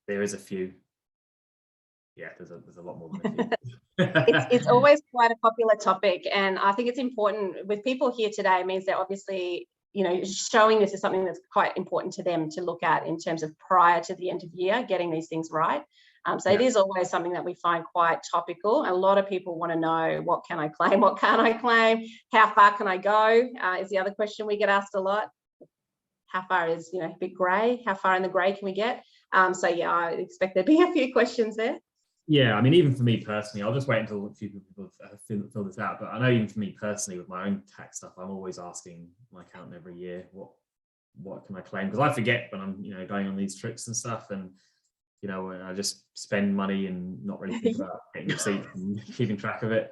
There is a few. Yeah, there's a lot more than a few. It's always quite a popular topic, and I think it's important with people here today. It means they're obviously, showing this is something that's quite important to them to look at in terms of prior to the end of the year, getting these things right. So it is always something that we find quite topical. A lot of people want to know, what can I claim? What can't I claim? How far can I go? Is the other question we get asked a lot. How far is, a bit grey? How far in the grey can we get? So yeah, I expect there'd be a few questions there. Yeah, I mean, even for me personally, I'll just wait until a few people fill this out. But I know even for me personally, with my own tax stuff, I'm always asking my accountant every year, what can I claim? Because I forget when I'm, going on these trips and stuff, and when I just spend money and not really think about getting receipts and keeping track of it.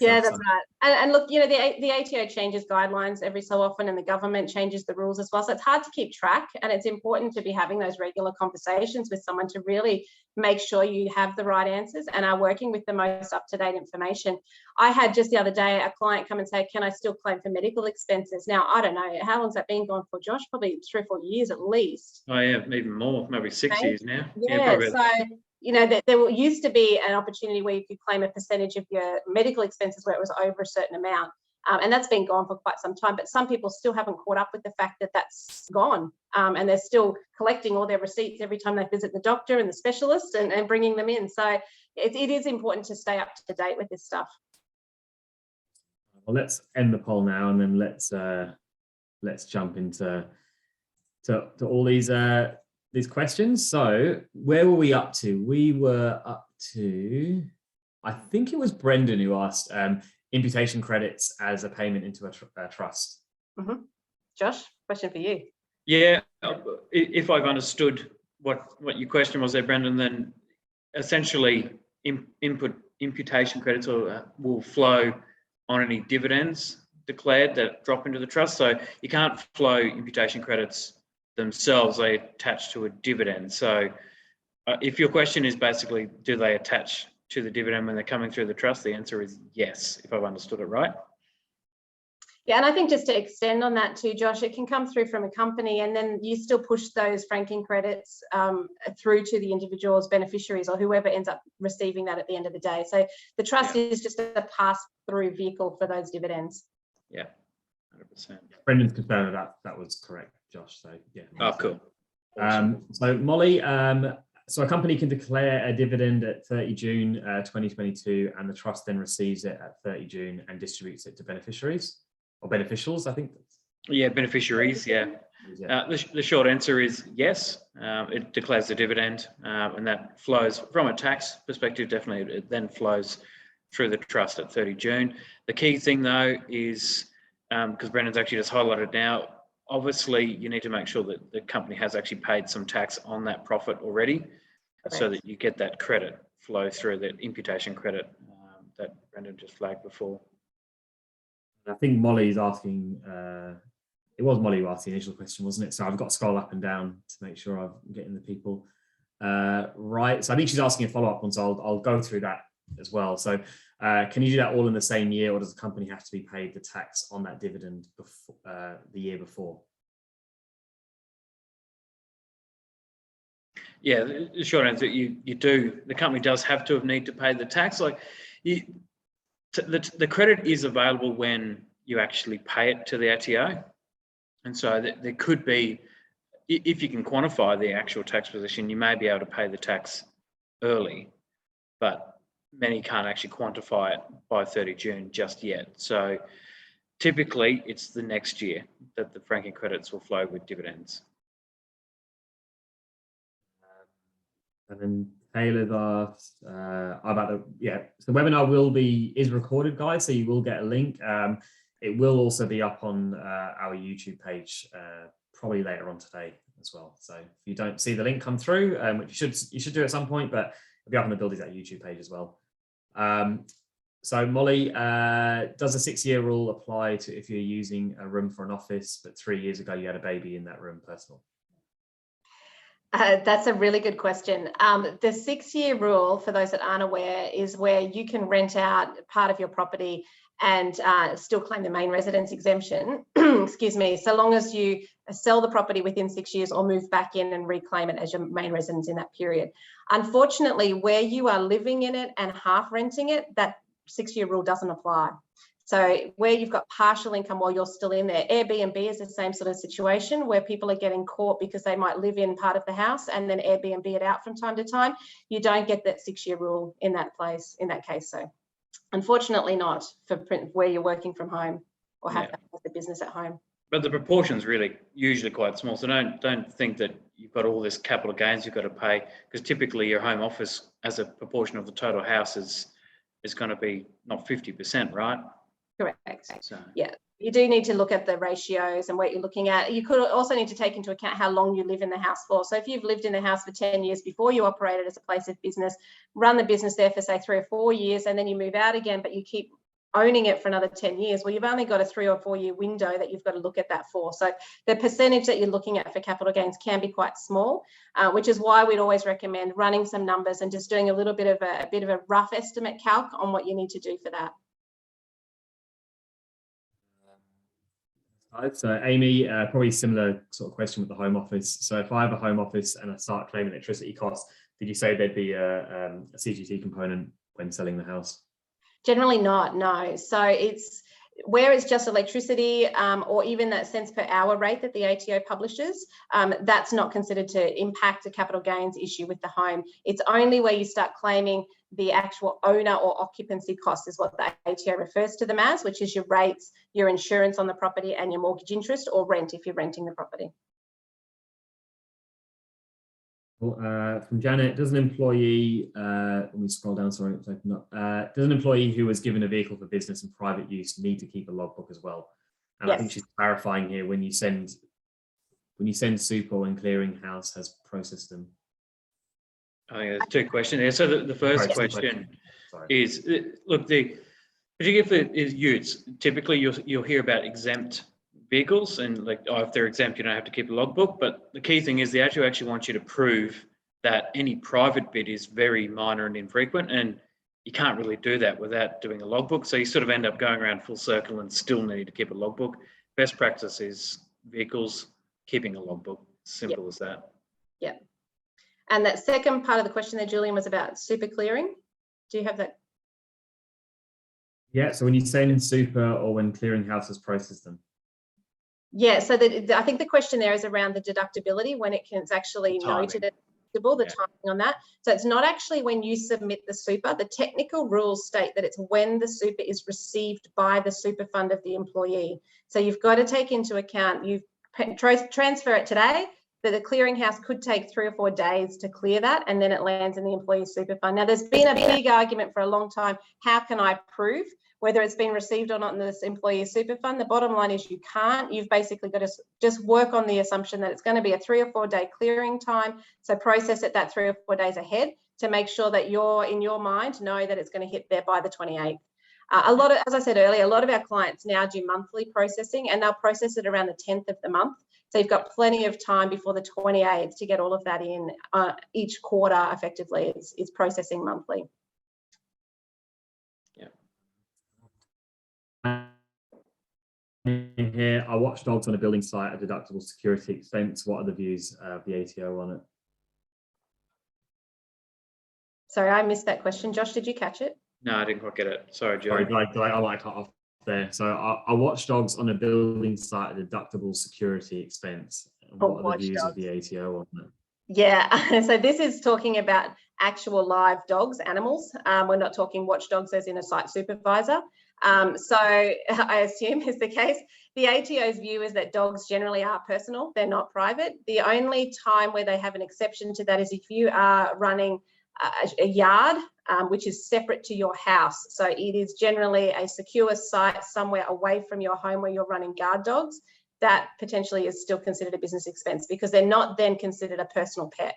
Yeah, that's right. And look, the ATO changes guidelines every so often, and the government changes the rules as well. So it's hard to keep track, and it's important to be having those regular conversations with someone to really make sure you have the right answers and are working with the most up-to-date information. I had just the other day a client come and say, can I still claim for medical expenses? Now, I don't know, how long's that been going for, Josh? Probably 3 or 4 years at least. Oh yeah, even more, maybe 6 years now. Yeah, there used to be an opportunity where you could claim a percentage of your medical expenses where it was over a certain amount. And that's been gone for quite some time, but some people still haven't caught up with the fact that that's gone. And they're still collecting all their receipts every time they visit the doctor and the specialist and bringing them in. So it is important to stay up to date with this stuff. Well, let's end the poll now, and then let's jump into all these questions. So where were we up to? We were up to, I think it was Brendan who asked imputation credits as a payment into a trust. Mm-hmm. Josh, question for you. Yeah, if I've understood what your question was there, Brendan, then essentially imputation credits will flow on any dividends declared that drop into the trust. So you can't flow imputation credits themselves, they attach to a dividend. So if your question is basically, do they attach to the dividend when they're coming through the trust, the answer is yes, if I've understood it right. Yeah, and I think just to extend on that too, Josh, it can come through from a company, and then you still push those franking credits through to the individual's beneficiaries or whoever ends up receiving that at the end of the day. So the trust is just a pass-through vehicle for those dividends. Yeah, 100%. Brendan's confirmed that was correct, Josh. So yeah. Oh, cool. So Molly, so a company can declare a dividend at 30 June 2022, and the trust then receives it at 30 June and distributes it to beneficiaries or beneficials, I think. Yeah, beneficiaries, yeah. The short answer is yes. It declares the dividend, and that flows from a tax perspective. Definitely, it then flows through the trust at 30 June. The key thing though is, because Brendan's actually just highlighted now, obviously you need to make sure that the company has actually paid some tax on that profit already. Correct. So that you get that credit flow through, that imputation credit that Brendan just flagged before. I think Molly's asking, it was Molly who asked the initial question, wasn't it? So I've got to scroll up and down to make sure I'm getting the people right. So I think she's asking a follow-up one, so I'll go through that as well. So can you do that all in the same year, or does the company have to be paid the tax on that dividend before, the year before? Yeah, the short answer, you do. The company does have to need to pay the tax. Like the credit is available when you actually pay it to the ATO, and so there could be, if you can quantify the actual tax position, you may be able to pay the tax early, but many can't actually quantify it by 30 June just yet. So typically, it's the next year that the franking credits will flow with dividends. And then Taylor's asked about so the webinar is recorded, guys, so you will get a link. It will also be up on our YouTube page probably later on today as well. So if you don't see the link come through, which you should do at some point, but it'll be up on the Build Is That YouTube page as well. So Molly, does a 6-year rule apply to if you're using a room for an office, but 3 years ago you had a baby in that room, personal? That's a really good question. The 6-year rule, for those that aren't aware, is where you can rent out part of your property and still claim the main residence exemption, excuse me, so long as you sell the property within 6 years or move back in and reclaim it as your main residence in that period. Unfortunately, where you are living in it and half renting it, that 6-year rule doesn't apply. So where you've got partial income while you're still in there, Airbnb is the same sort of situation where people are getting caught because they might live in part of the house and then Airbnb it out from time to time. You don't get that 6-year rule in that place, in that case. So unfortunately not for where you're working from home or have the business at home. But the proportion's really usually quite small. So don't think that you've got all this capital gains you've got to pay, because typically your home office as a proportion of the total house is going to be not 50%, right? Correct. So, yeah, you do need to look at the ratios and what you're looking at. You could also need to take into account how long you live in the house for. So if you've lived in the house for 10 years before you operated as a place of business, run the business there for say 3 or 4 years, and then you move out again, but you keep owning it for another 10 years, well, you've only got a 3 or 4 year window that you've got to look at that for. So the percentage that you're looking at for capital gains can be quite small, which is why we'd always recommend running some numbers and just doing a little bit of a rough estimate calc on what you need to do for that. So Amy, probably similar sort of question with the home office. So if I have a home office and I start claiming electricity costs, did you say there'd be a CGT component when selling the house? Generally not, no. So it's where it's just electricity or even that cents per hour rate that the ATO publishes, that's not considered to impact a capital gains issue with the home. It's only where you start claiming the actual owner or occupancy cost is what the ATO refers to them as, which is your rates, your insurance on the property and your mortgage interest or rent if you're renting the property. From Janet, does an employee, let me scroll down, sorry, it's opened up. Does an employee who was given a vehicle for business and private use need to keep a logbook as well? And yes. I think she's clarifying here when you send super when clearinghouse has processed them. I think there's 2 questions here. So the first question is, look, particularly for utes, typically you'll hear about exempt vehicles and like, if they're exempt, you don't have to keep a logbook. But the key thing is the ATO actually wants you to prove that any private bid is very minor and infrequent, and you can't really do that without doing a logbook. So you sort of end up going around full circle and still need to keep a logbook. Best practice is vehicles keeping a logbook. Simple as that. Yeah. And that second part of the question there, Julian, was about super clearing. Do you have that? Yeah, so when you send super or when clearinghouse has processed them. Yeah, so I think the question there is around the deductibility when it's actually noted. deductible, the timing on that. So it's not actually when you submit the super. The technical rules state that it's when the super is received by the super fund of the employee. So you've got to take into account, you transfer it today, but the clearinghouse could take 3 or 4 days to clear that, and then it lands in the employee super fund. Now, there's been a big argument for a long time, how can I prove whether it's been received or not in this employee super fund? The bottom line is you can't. You've basically got to just work on the assumption that it's going to be a 3 or 4 day clearing time. So process it that 3 or 4 days ahead to make sure that you're, in your mind, know that it's going to hit there by the 28th. As I said earlier, a lot of our clients now do monthly processing, and they'll process it around the 10th of the month. So you've got plenty of time before the 28th to get all of that in. Each quarter effectively is processing monthly. Here, are watchdogs on a building site a deductible security expense? What are the views of the ATO on it? Sorry, I missed that question. Josh, did you catch it? No, I didn't quite get it. Sorry, Joe. Sorry, I might cut off there. So are watchdogs on a building site a deductible security expense? What are the views of the ATO on that? Yeah, so this is talking about actual live dogs, animals. We're not talking watchdogs as in a site supervisor. So I assume is the case. The ATO's view is that dogs generally are personal, they're not private. The only time where they have an exception to that is if you are running a yard, which is separate to your house. So it is generally a secure site somewhere away from your home where you're running guard dogs. That potentially is still considered a business expense because they're not then considered a personal pet.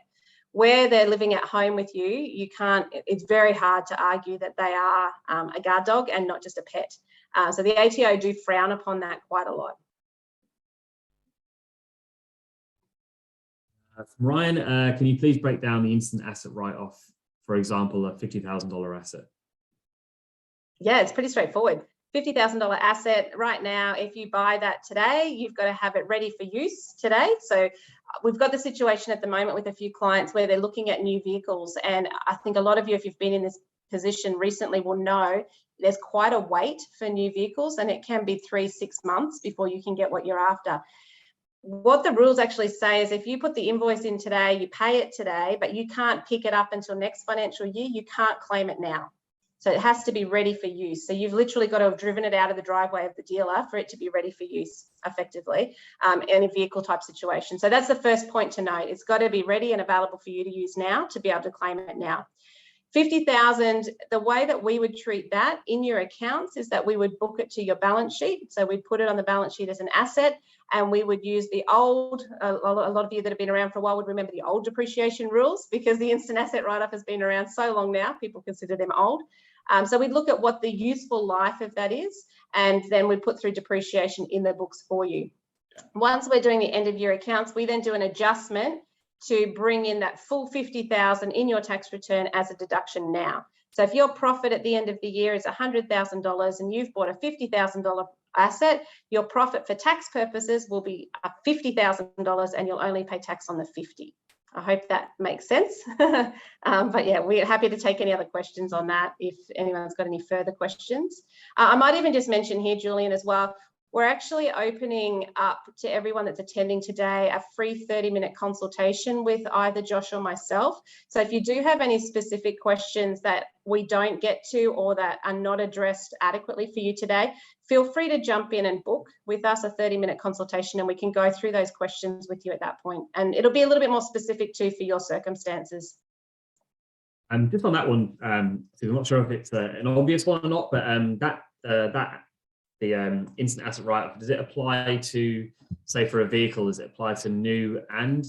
Where they're living at home with you, you can't, it's very hard to argue that they are a guard dog and not just a pet. So the ATO do frown upon that quite a lot. Ryan, can you please break down the instant asset write-off, for example, a $50,000 asset? Yeah, it's pretty straightforward. $50,000 asset right now, if you buy that today, you've got to have it ready for use today. So we've got the situation at the moment with a few clients where they're looking at new vehicles. And I think a lot of you, if you've been in this position recently, will know there's quite a wait for new vehicles, and it can be 3-6 months before you can get what you're after. What the rules actually say is if you put the invoice in today, you pay it today, but you can't pick it up until next financial year, you can't claim it now. So it has to be ready for use. So you've literally got to have driven it out of the driveway of the dealer for it to be ready for use effectively in a vehicle type situation. So that's the first point to note. It's got to be ready and available for you to use now to be able to claim it now. 50,000, the way that we would treat that in your accounts is that we would book it to your balance sheet. So we'd put it on the balance sheet as an asset, and we would use the old, a lot of you that have been around for a while would remember the old depreciation rules, because the instant asset write-off has been around so long now, people consider them old. So we'd look at what the useful life of that is, and then we put through depreciation in the books for you. Once we're doing the end of year accounts, we then do an adjustment to bring in that full 50,000 in your tax return as a deduction now. So if your profit at the end of the year is $100,000 and you've bought a $50,000 asset, your profit for tax purposes will be $50,000 and you'll only pay tax on the 50. I hope that makes sense. But yeah, we're happy to take any other questions on that if anyone's got any further questions. I might even just mention here, Julian, as well, we're actually opening up to everyone that's attending today a free 30-minute consultation with either Josh or myself. So if you do have any specific questions that we don't get to or that are not addressed adequately for you today, feel free to jump in and book with us a 30-minute consultation, and we can go through those questions with you at that point. And it'll be a little bit more specific too for your circumstances. And just on that one, so I'm not sure if it's an obvious one or not, but the instant asset write-off, does it apply to, say, for a vehicle, does it apply to new and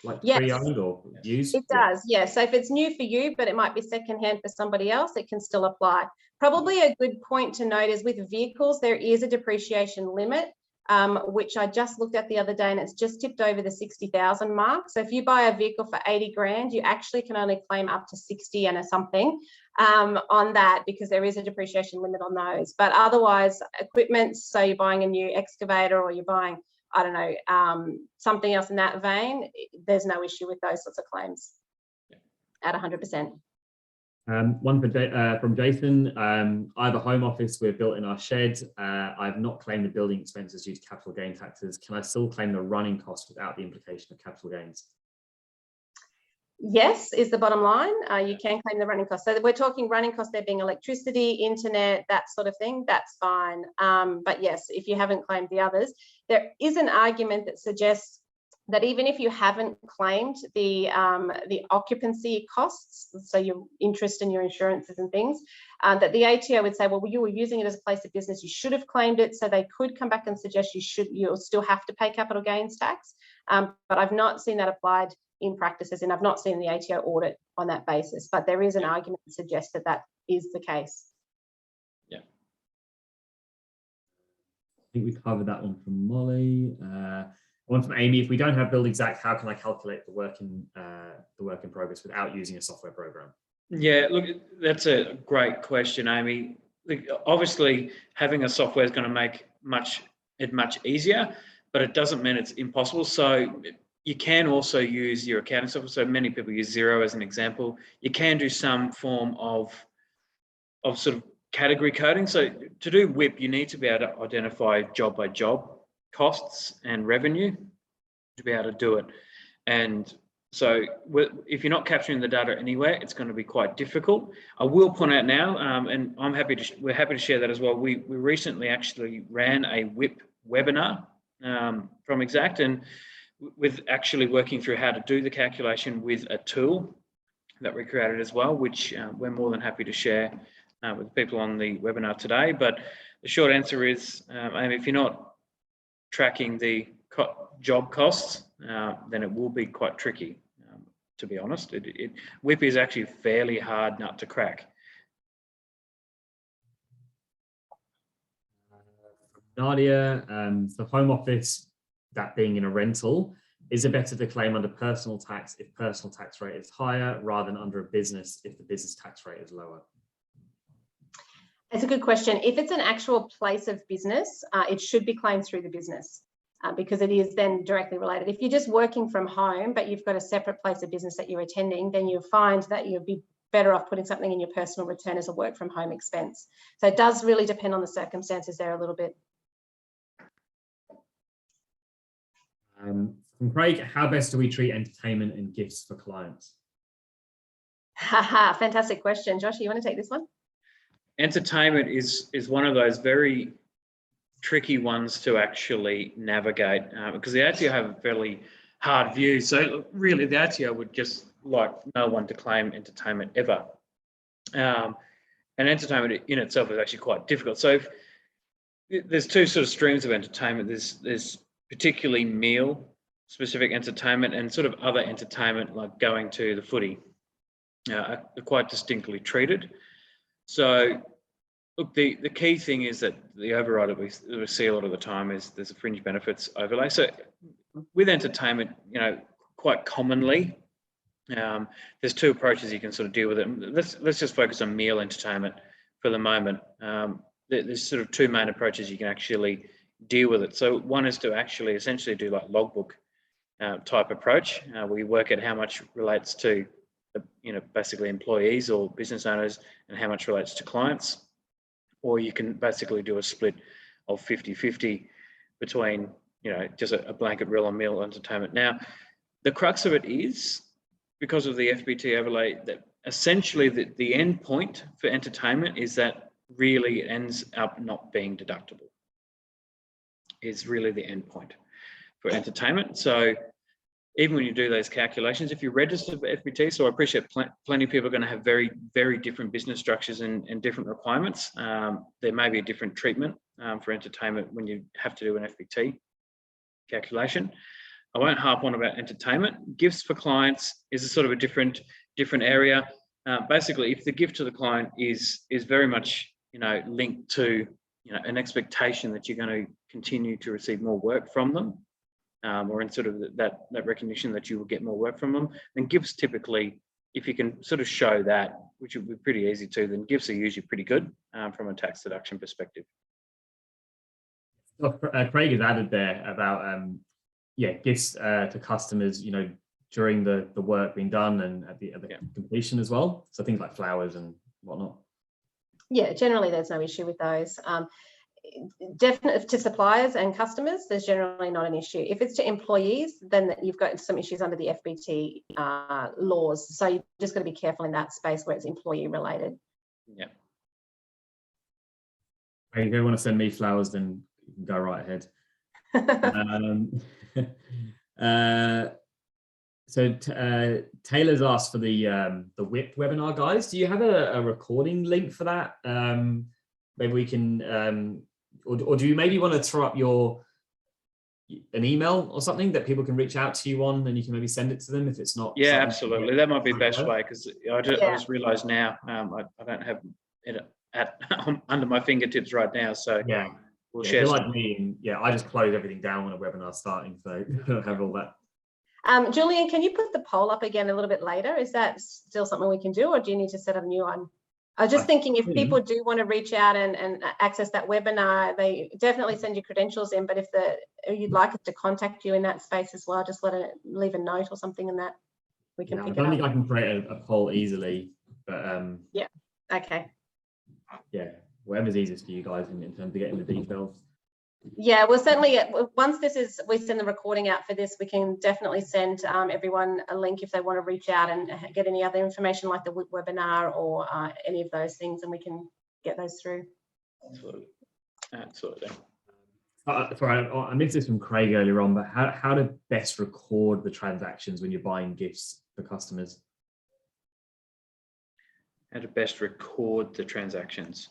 like pre-owned or used? It does, yeah. So if it's new for you, but it might be secondhand for somebody else, it can still apply. Probably a good point to note is with vehicles, there is a depreciation limit, which I just looked at the other day, and it's just tipped over the 60,000 mark. So if you buy a vehicle for 80 grand, you actually can only claim up to 60 and something on that, because there is a depreciation limit on those. But otherwise, equipment, so you're buying a new excavator or you're buying, I don't know, something else in that vein, there's no issue with those sorts of claims at 100%. One from Jason. I have a home office we've built in our shed. I've not claimed the building expenses due to capital gain taxes. Can I still claim the running cost without the implication of capital gains? Yes, is the bottom line. You can claim the running costs. So we're talking running costs there being electricity, internet, that sort of thing. That's fine. But yes, if you haven't claimed the others, there is an argument that suggests that even if you haven't claimed the occupancy costs, so your interest and your insurances and things, that the ATO would say, well, you were using it as a place of business, you should have claimed it. So they could come back and suggest you'll still have to pay capital gains tax. But I've not seen that applied in practices, and I've not seen the ATO audit on that basis, but there is an argument that suggests that that is the case. Yeah. I think we covered that one from Molly. One from Amy: if we don't have Build Xact, how can I calculate the work in progress without using a software program? Yeah, look, that's a great question, Amy. Look, obviously, having a software is going to make it much easier, but it doesn't mean it's impossible. So you can also use your accounting software. So many people use Xero as an example. You can do some form of sort of category coding. So to do WIP, you need to be able to identify job by job costs and revenue to be able to do it. And so if you're not capturing the data anywhere, it's going to be quite difficult. I will point out now, and we're happy to share that as well. We recently actually ran a WIP webinar from Xact, and with actually working through how to do the calculation with a tool that we created as well, which we're more than happy to share with people on the webinar today. But the short answer is, if you're not tracking the job costs, then it will be quite tricky, to be honest. WIP is actually a fairly hard nut to crack. Nadia, the home office, that being in a rental, is it better to claim under personal tax if personal tax rate is higher rather than under a business if the business tax rate is lower? It's a good question. If it's an actual place of business, it should be claimed through the business because it is then directly related. If you're just working from home, but you've got a separate place of business that you're attending, then you'll find that you'll be better off putting something in your personal return as a work from home expense. So it does really depend on the circumstances there a little bit. From Craig, how best do we treat entertainment and gifts for clients? Fantastic question. Josh, you want to take this one? Entertainment is one of those very tricky ones to actually navigate because the ATO have a fairly hard view. So really the ATO would just like no one to claim entertainment ever. And entertainment in itself is actually quite difficult. So there's two sort of streams of entertainment. There's particularly meal specific entertainment and sort of other entertainment like going to the footy are quite distinctly treated. So look, the key thing is that the override that we see a lot of the time is there's a fringe benefits overlay. So with entertainment, quite commonly, there's two approaches you can sort of deal with it. Let's just focus on meal entertainment for the moment. There's sort of two main approaches you can actually deal with it. So one is to actually essentially do like logbook type approach, where you work at how much relates to basically employees or business owners and how much relates to clients. Or you can basically do a split of 50-50 between, just a blanket rule on meal entertainment. Now, the crux of it is, because of the FBT overlay, that essentially the end point for entertainment is that really it ends up not being deductible. Is really the end point for entertainment. So even when you do those calculations, if you register for FBT, so I appreciate plenty of people are going to have very, very different business structures and different requirements. There may be a different treatment for entertainment when you have to do an FBT calculation. I won't harp on about entertainment. Gifts for clients is a sort of a different area. Basically, if the gift to the client is very much linked to an expectation that you're going to continue to receive more work from them, or in sort of that recognition that you will get more work from them, then gifts typically, if you can sort of show that, which would be pretty easy to, then gifts are usually pretty good from a tax deduction perspective. Well, Craig has added there about gifts to customers, during the work being done and at the completion as well. So things like flowers and whatnot. Yeah, generally there's no issue with those. definitely to suppliers and customers, there's generally not an issue. If it's to employees, then you've got some issues under the FBT laws. So you just got to be careful in that space where it's employee related. Yeah. If you want to send me flowers, then you can go right ahead. Taylor's asked for the WIP webinar, guys. Do you have a recording link for that? Maybe we can, or do you maybe want to throw up an email or something that people can reach out to you on, and you can maybe send it to them if it's not? Yeah, absolutely. That might be the best way, because I just realised now I don't have it under my fingertips right now. So yeah, we'll share. Like me, and I just close everything down when a webinar's starting, so I don't have all that. Julian, can you put the poll up again a little bit later? Is that still something we can do, or do you need to set up a new one? I was just thinking, if people do want to reach out and access that webinar, they definitely send your credentials in. But if you'd like us to contact you in that space as well, just leave a note or something in that we can pick it up. I don't think I can create a poll easily, but yeah, okay. Yeah, whatever's easiest for you guys in terms of getting the details. Yeah, well, certainly once we send the recording out for this, we can definitely send everyone a link if they want to reach out and get any other information like the webinar or any of those things, and we can get those through. Absolutely. Sorry, I missed this from Craig earlier on, but how to best record the transactions when you're buying gifts for customers? How to best record the transactions?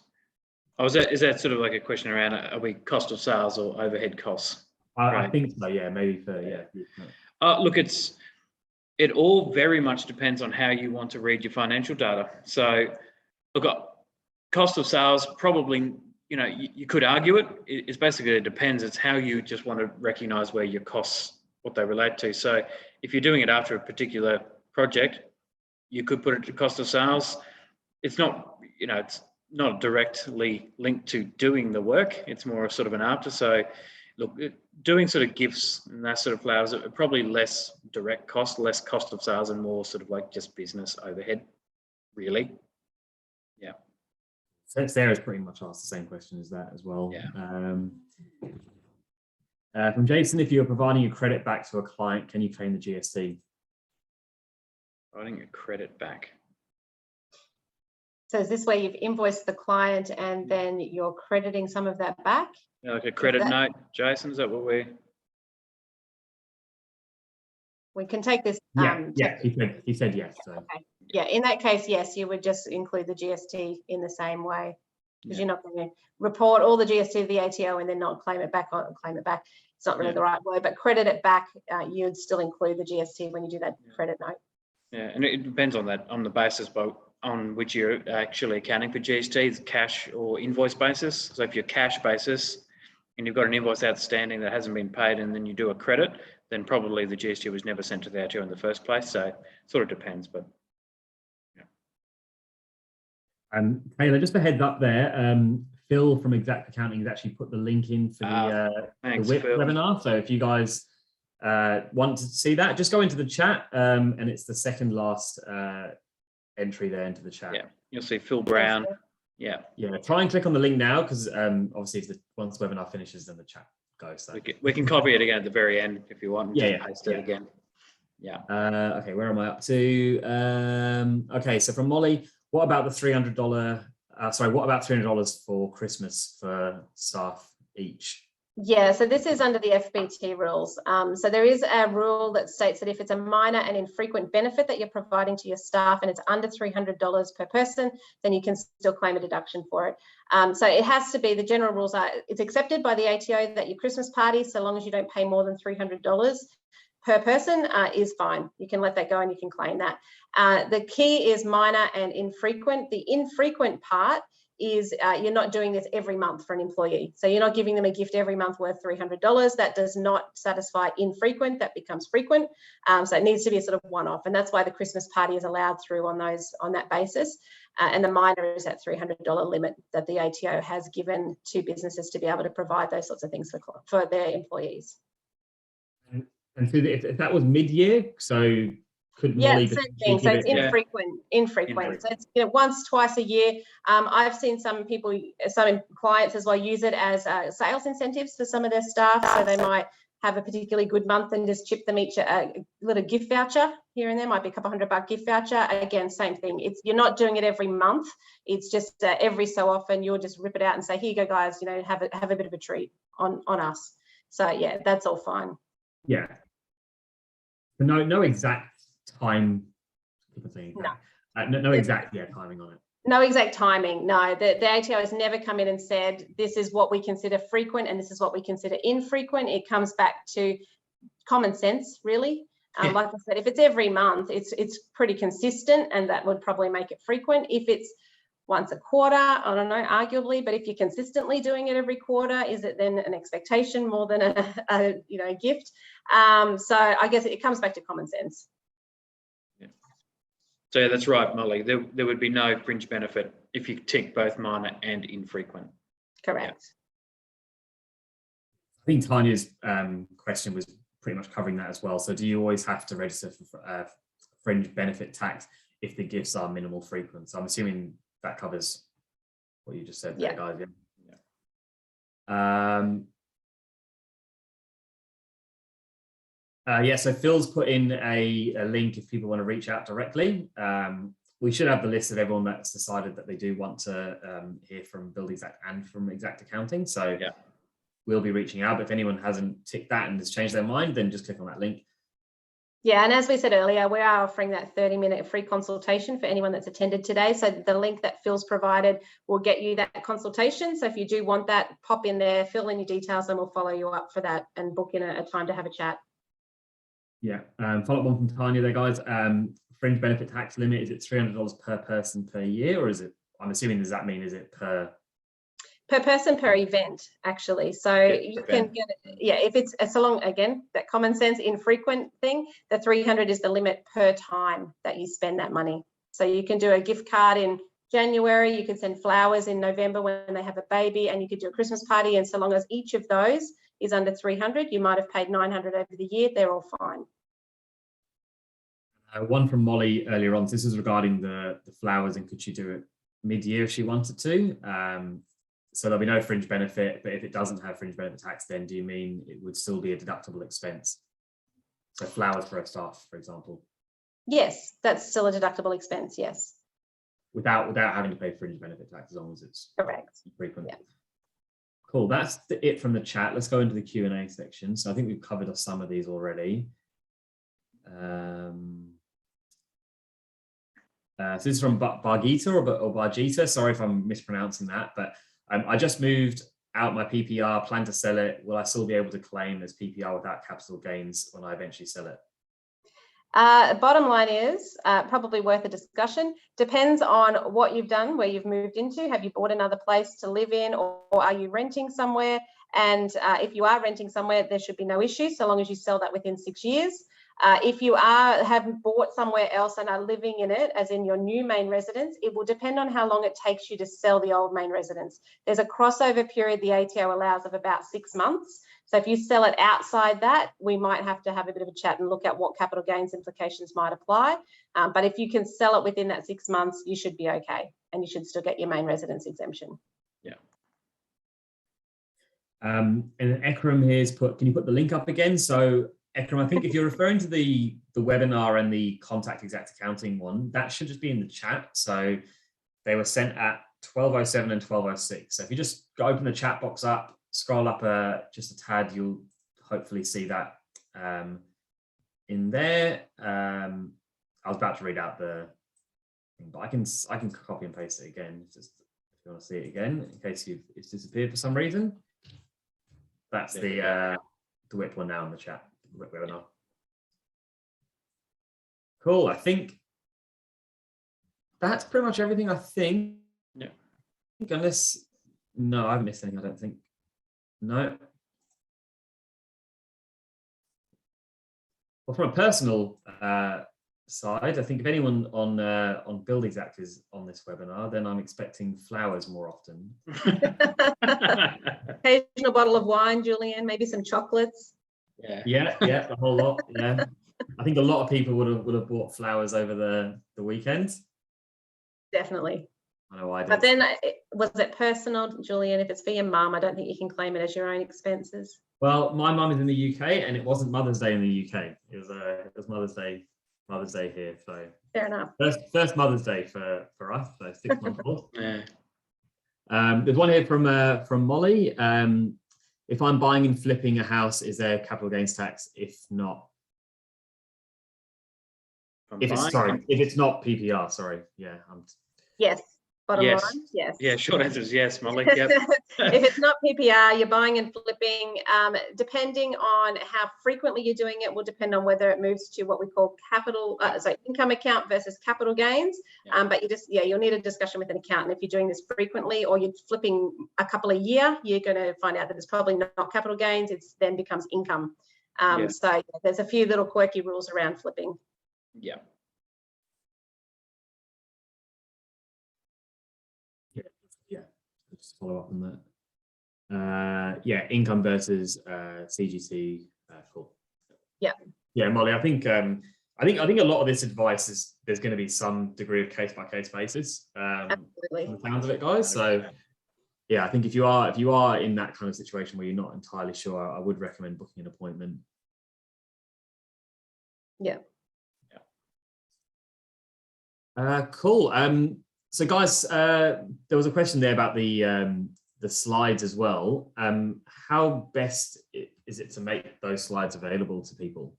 Oh, is that sort of like a question around, are we cost of sales or overhead costs? I think so, yeah, maybe for, Look, it all very much depends on how you want to read your financial data. So look, cost of sales, probably, you could argue it. It's basically, it depends. It's how you just want to recognize where your costs, what they relate to. So if you're doing it after a particular project, you could put it to cost of sales. It's not, it's not directly linked to doing the work. It's more sort of an after. So look, doing sort of gifts and that sort of flowers are probably less direct cost, less cost of sales, and more sort of like just business overhead, really. Yeah. So Sarah's pretty much asked the same question as that as well. Yeah. From Jason, if you're providing a credit back to a client, can you claim the GST? Providing a credit back. So is this where you've invoiced the client and then you're crediting some of that back? Yeah, like a credit note, Jason, is that what we can take this? Yeah, he said yes. So. Okay. Yeah, in that case, yes, you would just include the GST in the same way, because you're not going to report all the GST to the ATO and then not claim it back or claim it back. It's not really the right word, but credit it back, you'd still include the GST when you do that credit note. Yeah, and it depends on that, on the basis on which you're actually accounting for GST, cash or invoice basis. So if you're cash basis and you've got an invoice outstanding that hasn't been paid and then you do a credit, then probably the GST was never sent to the ATO in the first place. So it sort of depends, but yeah. Taylor, just a heads up there, Phil from Xact Accounting has actually put the link in for the WIP webinar. So if you guys want to see that, just go into the chat, and it's the second last entry there into the chat. Yeah, you'll see Phil Brown. Yeah. Try and click on the link now, because obviously once the webinar finishes, then the chat goes. So. We can copy it again at the very end if you want. And paste it again. Yeah. Okay, where am I up to? Okay, so from Molly, what about the $300? What about $300 for Christmas for staff each? Yeah, so this is under the FBT rules. So there is a rule that states that if it's a minor and infrequent benefit that you're providing to your staff and it's under $300 per person, then you can still claim a deduction for it. So it has to be, the general rules are, it's accepted by the ATO that your Christmas party, so long as you don't pay more than $300 per person, is fine. You can let that go and you can claim that. The key is minor and infrequent. The infrequent part is you're not doing this every month for an employee. So you're not giving them a gift every month worth $300. That does not satisfy infrequent, that becomes frequent. So it needs to be a sort of one-off. And that's why the Christmas party is allowed through on that basis. And the minor is that $300 limit that the ATO has given to businesses to be able to provide those sorts of things for their employees. And so if that was mid-year, so Could Yeah, Molly same potentially thing. So give it's it? infrequent. Infrequent. So it's once, twice a year. I've seen some people, some clients as well, use it as sales incentives for some of their staff. So they might have a particularly good month and just chip them each a little gift voucher here and there. Might be a couple $100 gift voucher. Again, same thing. You're not doing it every month. It's just every so often you'll just rip it out and say, here you go, guys. Have a bit of a treat on us. So yeah, that's all fine. Yeah. No exact time. No exact timing on it. No exact timing. No, the ATO has never come in and said this is what we consider frequent and this is what we consider infrequent. It comes back to common sense, really. Like I said, if it's every month, it's pretty consistent, and that would probably make it frequent. If it's once a quarter, I don't know, arguably, but if you're consistently doing it every quarter, is it then an expectation more than a gift? So I guess it comes back to common sense. Yeah. So yeah, that's right, Molly. There would be no fringe benefit if you tick both minor and infrequent. Correct. I think Tanya's question was pretty much covering that as well. So do you always have to register for fringe benefit tax if the gifts are minimal frequent? So I'm assuming that covers what you just said there, guys. So Phil's put in a link if people want to reach out directly. We should have the list of everyone that's decided that they do want to hear from Build Xact and from Xact Accounting. So we'll be reaching out. But if anyone hasn't ticked that and has changed their mind, then just click on that link. Yeah, and as we said earlier, we are offering that 30-minute free consultation for anyone that's attended today. So the link that Phil's provided will get you that consultation. So if you do want that, pop in there, fill in your details, and we'll follow you up for that and book in a time to have a chat. Yeah, follow-up one from Tanya there, guys. Fringe benefit tax limit, is it $300 per person per year, or is it, I'm assuming, does that mean, is it per person per event, actually? So you can get it, if it's so long, again, that common sense infrequent thing, the 300 is the limit per time that you spend that money. So you can do a gift card in January, you can send flowers in November when they have a baby, and you could do a Christmas party, and so long as each of those is under 300, you might have paid 900 over the year, they're all fine. One from Molly earlier on, this is regarding the flowers, and could she do it mid-year if she wanted to? So there'll be no fringe benefit, but if it doesn't have fringe benefit tax, then do you mean it would still be a deductible expense? So flowers for a staff, for example. Yes, that's still a deductible expense, yes. Without having to pay fringe benefit tax, as long as it's correct. Frequent. Yeah. Cool, that's it from the chat. Let's go into the Q&A section. So I think we've covered some of these already. So this is from Bargita or Bargita. Sorry if I'm mispronouncing that, but I just moved out my PPR, plan to sell it. Will I still be able to claim as PPR without capital gains when I eventually sell it? Bottom line is probably worth a discussion. Depends on what you've done, where you've moved into. Have you bought another place to live in, or are you renting somewhere? And if you are renting somewhere, there should be no issue so long as you sell that within 6 years. If you have bought somewhere else and are living in it, as in your new main residence, it will depend on how long it takes you to sell the old main residence. There's a crossover period the ATO allows of about 6 months. So if you sell it outside that, we might have to have a bit of a chat and look at what capital gains implications might apply. But if you can sell it within that 6 months, you should be okay, and you should still get your main residence exemption. Yeah. And Ekram here's put, can you put the link up again? So Ekram, I think if you're referring to the webinar and the Contact Xact Accounting one, that should just be in the chat. So they were sent at 12:07 and 12:06. So if you just go open the chat box up, scroll up just a tad, you'll hopefully see that in there. I was about to read out the thing, but I can copy and paste it again, just if you want to see it again, in case it's disappeared for some reason. That's the WIP one now in the chat webinar. Cool. I think that's pretty much everything. I think. Yeah. Unless no, I haven't missed anything. I don't think. No. Well, from a personal side, I think if anyone on Build Xact is on this webinar, then I'm expecting flowers more often. Occasional bottle of wine, Julian, maybe some chocolates. Yeah, the whole lot. Yeah. I think a lot of people would have bought flowers over the weekend. Definitely. I know I did. But then, was it personal, Julian? If it's for your mum, I don't think you can claim it as your own expenses. Well, my mum is in the UK, and it wasn't Mother's Day in the UK. It was Mother's Day here. So fair enough. First Mother's Day for us. So 6 months old. Yeah. There's one here from Molly. If I'm buying and flipping a house, is there capital gains tax? If not, if it's not PPR, sorry. Yeah. Yes. Bottom Yes. line, yes. Yeah, short answer is yes, Molly. Yep. If it's not PPR, you're buying and flipping, depending on how frequently you're doing it will depend on whether it moves to what we call income account versus capital gains. Yeah. But you'll need a discussion with an accountant. If you're doing this frequently or you're flipping a couple a year, you're going to find out that it's probably not capital gains. It then becomes income. So there's a few little quirky rules around flipping. Yeah. Just follow up on that. Income versus CGT. Cool. Yeah, Molly. I think a lot of this advice is there's going to be some degree of case by case basis. Absolutely. From the sounds of it, guys. So yeah, I think if you are in that kind of situation where you're not entirely sure, I would recommend booking an appointment. Yeah. Cool. So guys, there was a question there about the slides as well. How best is it to make those slides available to people?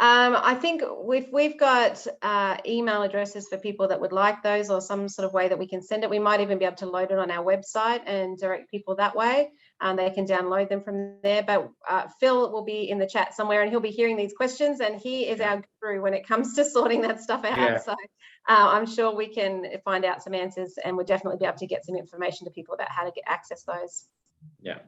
I think we've got email addresses for people that would like those, or some sort of way that we can send it. We might even be able to load it on our website and direct people that way. They can download them from there. But Phil will be in the chat somewhere, and he'll be hearing these questions, and he is our guru when it comes to sorting that stuff out. Yeah. So I'm sure we can find out some answers, and we'll definitely be able to get some information to people about how to access those. Yeah.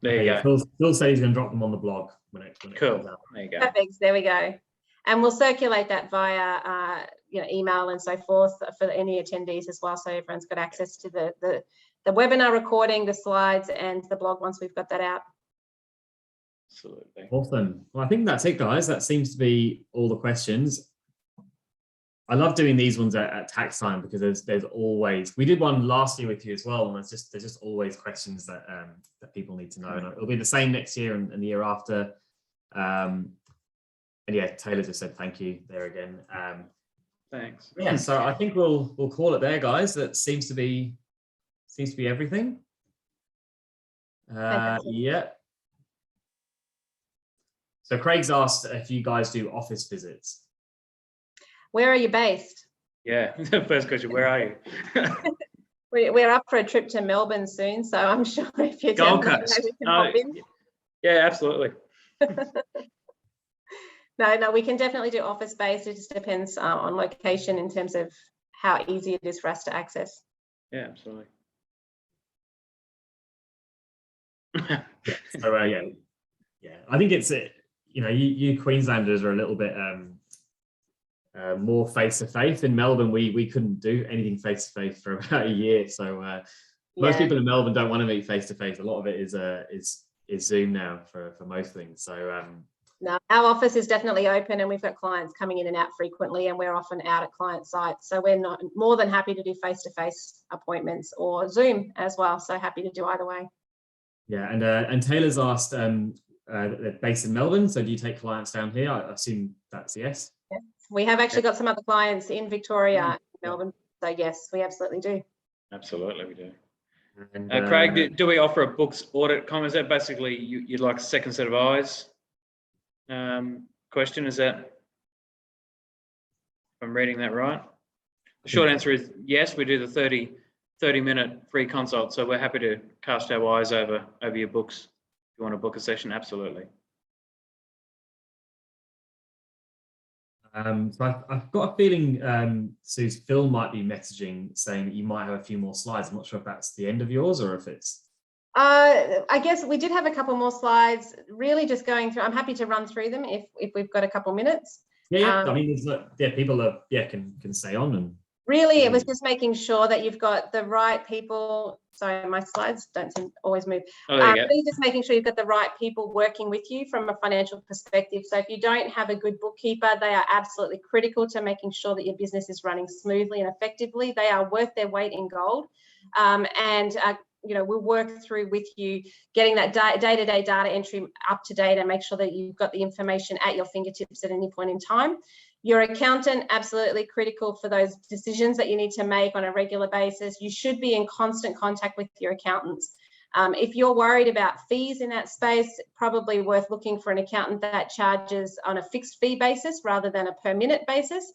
There you go. go. Phil says he's going to drop them on the blog when it cool. comes out. There you go. Perfect. There we go. And we'll circulate that via email and so forth for any attendees as well, so everyone's got access to the webinar recording, the slides, and the blog once we've got that out. Absolutely. Awesome. Well, I think that's it, guys. That seems to be all the questions. I love doing these ones at tax time because there's always, we did one last year with you as well, and there's just always questions that people need to know, and it'll be the same next year and the year after. And yeah, Taylor just said thank you there again. Thanks. Yeah, so I think we'll call it there, guys. That seems to be everything. Yeah. So Craig's asked if you guys do office visits. Where are you based? Yeah, first question, where are you? We're up for a trip to Melbourne soon, so I'm sure if you're Gold down Coast. there, we can hop in. Yeah, absolutely. No, we can definitely do office based. It just depends on location in terms of how easy it is for us to access. Yeah, absolutely. So yeah, I think it's you Queenslanders are a little bit more face to face. In Melbourne, we couldn't do anything face to face for about a year. So most people in Melbourne don't want to meet face to face. A lot of it is Zoom now for most things. So no, our office is definitely open, and we've got clients coming in and out frequently, and we're often out at client sites. So we're not more than happy to do face to face appointments or Zoom as well. So happy to do either way. Yeah, and Taylor's asked, they're based in Melbourne, so do you take clients down here? I assume that's yes. Yes. We have actually got some other clients in Victoria, Melbourne. So yes, we absolutely do. Absolutely, we do. And, Craig, do we offer a books audit? Is that basically you'd like a second set of eyes? Question, is that, if I'm reading that right? The short answer is yes, we do the 30-minute free consult. So we're happy to cast our eyes over your books. If you want to book a session, absolutely. So I've got a feeling, Suze, Phil might be messaging saying that you might have a few more slides. I'm not sure if that's the end of yours or if it's... I guess we did have a couple more slides, really just going through. I'm happy to run through them if we've got a couple minutes. Yeah. I mean, people can stay on and... Really, it was just making sure that you've got the right people. Sorry, my slides don't seem to always move. Oh, there you go. Really just making sure you've got the right people working with you from a financial perspective. So if you don't have a good bookkeeper, they are absolutely critical to making sure that your business is running smoothly and effectively. They are worth their weight in gold. We'll work through with you getting that day-to-day data entry up to date and make sure that you've got the information at your fingertips at any point in time. Your accountant, absolutely critical for those decisions that you need to make on a regular basis. You should be in constant contact with your accountants. If you're worried about fees in that space, probably worth looking for an accountant that charges on a fixed fee basis rather than a per minute basis.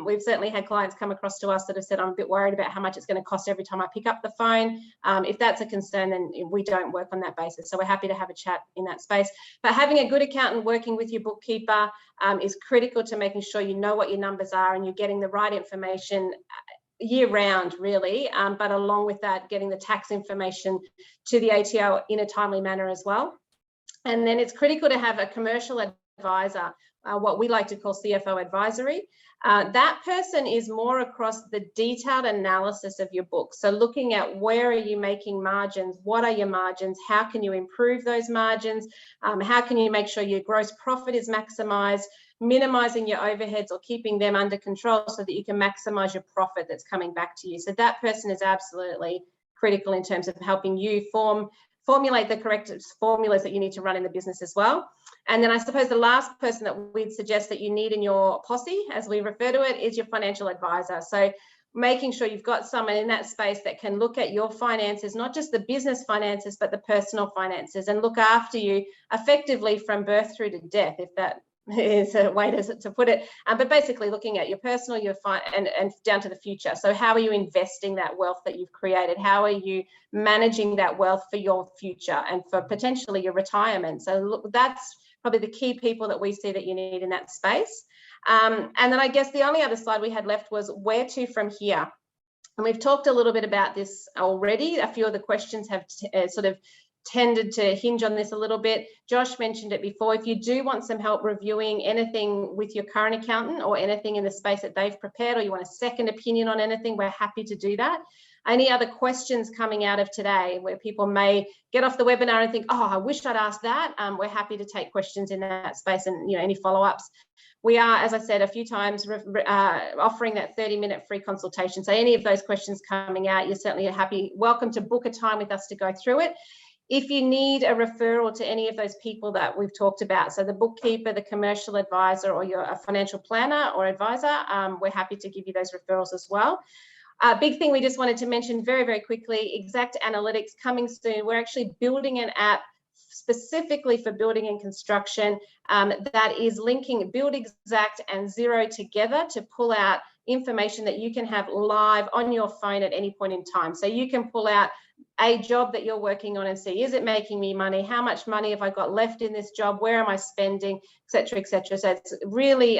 We've certainly had clients come across to us that have said, I'm a bit worried about how much it's going to cost every time I pick up the phone. If that's a concern, then we don't work on that basis. So we're happy to have a chat in that space. But having a good accountant working with your bookkeeper is critical to making sure you know what your numbers are and you're getting the right information year round, really, but along with that, getting the tax information to the ATO in a timely manner as well. And then it's critical to have a commercial advisor, what we like to call CFO advisory. That person is more across the detailed analysis of your book. So looking at where are you making margins, what are your margins, how can you improve those margins, how can you make sure your gross profit is maximized, minimizing your overheads or keeping them under control so that you can maximize your profit that's coming back to you. So that person is absolutely critical in terms of helping you formulate the correct formulas that you need to run in the business as well. And then I suppose the last person that we'd suggest that you need in your posse, as we refer to it, is your financial advisor. So making sure you've got someone in that space that can look at your finances, not just the business finances, but the personal finances, and look after you effectively from birth through to death, if that is a way to put it, but basically looking at your personal, and down to the future. So how are you investing that wealth that you've created? How are you managing that wealth for your future and for potentially your retirement? So look, that's probably the key people that we see that you need in that space. And then I guess the only other slide we had left was where to from here. And we've talked a little bit about this already. A few of the questions have sort of tended to hinge on this a little bit. Josh mentioned it before. If you do want some help reviewing anything with your current accountant or anything in the space that they've prepared, or you want a second opinion on anything, we're happy to do that. Any other questions coming out of today where people may get off the webinar and think, oh, I wish I'd asked that, we're happy to take questions in that space and any follow-ups. We are, as I said a few times, offering that 30-minute free consultation. So any of those questions coming out, you're certainly welcome to book a time with us to go through it. If you need a referral to any of those people that we've talked about, so the bookkeeper, the commercial advisor, or a financial planner or advisor, we're happy to give you those referrals as well. Big thing we just wanted to mention very, very quickly, Xact Analytics coming soon. We're actually building an app specifically for building and construction that is linking Build Xact and Xero together to pull out information that you can have live on your phone at any point in time. So you can pull out a job that you're working on and see, is it making me money? How much money have I got left in this job? Where am I spending, et cetera, et cetera. So it's really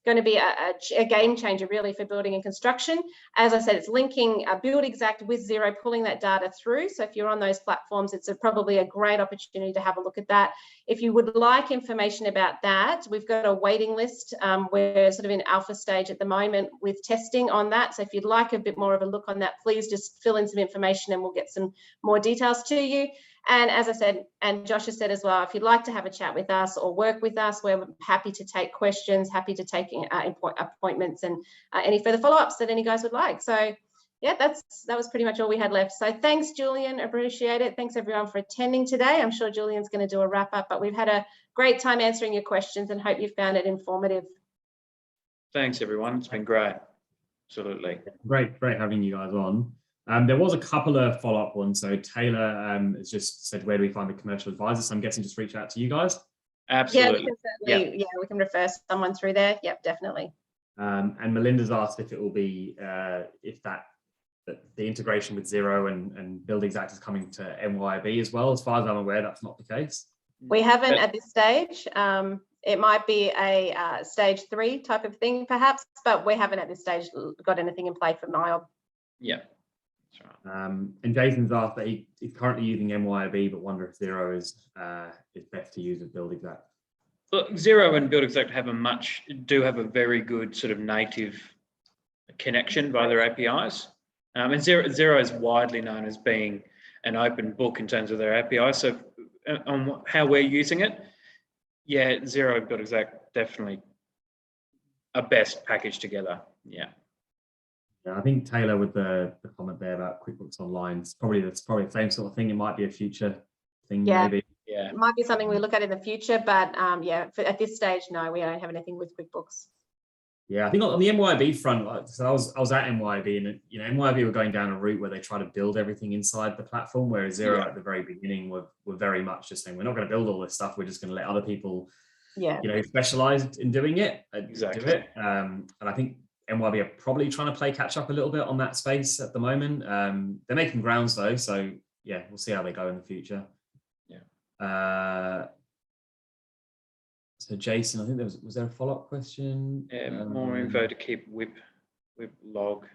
going to be a game changer really for building and construction. As I said, it's linking Build Xact with Xero, pulling that data through. So if you're on those platforms, it's probably a great opportunity to have a look at that. If you would like information about that, we've got a waiting list. We're sort of in alpha stage at the moment with testing on that. So if you'd like a bit more of a look on that, please just fill in some information and we'll get some more details to you. And as I said, and Josh has said as well, if you'd like to have a chat with us or work with us, we're happy to take questions, happy to take appointments and any further follow-ups that any guys would like. So yeah, that was pretty much all we had left. So thanks, Julian, appreciate it. Thanks everyone for attending today. I'm sure Julian's going to do a wrap up, but we've had a great time answering your questions and hope you found it informative. Thanks everyone, it's been great. Absolutely. Great having you guys on. There was a couple of follow-up ones. So Taylor has just said, where do we find the commercial advisor? So I'm guessing just reach out to you guys. Absolutely. Yeah, we can certainly, we can refer someone through there. Yep, definitely. And Melinda's asked if it will be, if the integration with Xero and Build Xact is coming to MYOB as well. As far as I'm aware, that's not the case. We haven't at this stage. It might be a stage 3 type of thing perhaps, but we haven't at this stage got anything in play for MYOB. Yeah. Right. And Jason's asked that he's currently using MYOB, but wonder if Xero is best to use with Build Xact. Look, Xero and Build Xact do have a very good sort of native connection via their APIs. And Xero is widely known as being an open book in terms of their API. So on how we're using it, yeah, Xero.Xact definitely a best package together. Yeah. Yeah, I think Taylor with the comment there about QuickBooks Online, it's probably the same sort of thing. It might be a future thing, maybe. Yeah. It might be something we look at in the future, but yeah, at this stage, no, we don't have anything with QuickBooks. Yeah, I think on the MYB front, so I was at MYB, and MYB were going down a route where they try to build everything inside the platform, whereas Xero at the very beginning were very much just saying, we're not going to build all this stuff, we're just going to let other people, specialized in doing it, do it. And I think MYB are probably trying to play catch up a little bit on that space at the moment. They're making grounds though, so yeah, we'll see how they go in the future. So Jason, I think was there a follow-up question? Yeah, more info to keep WIP log.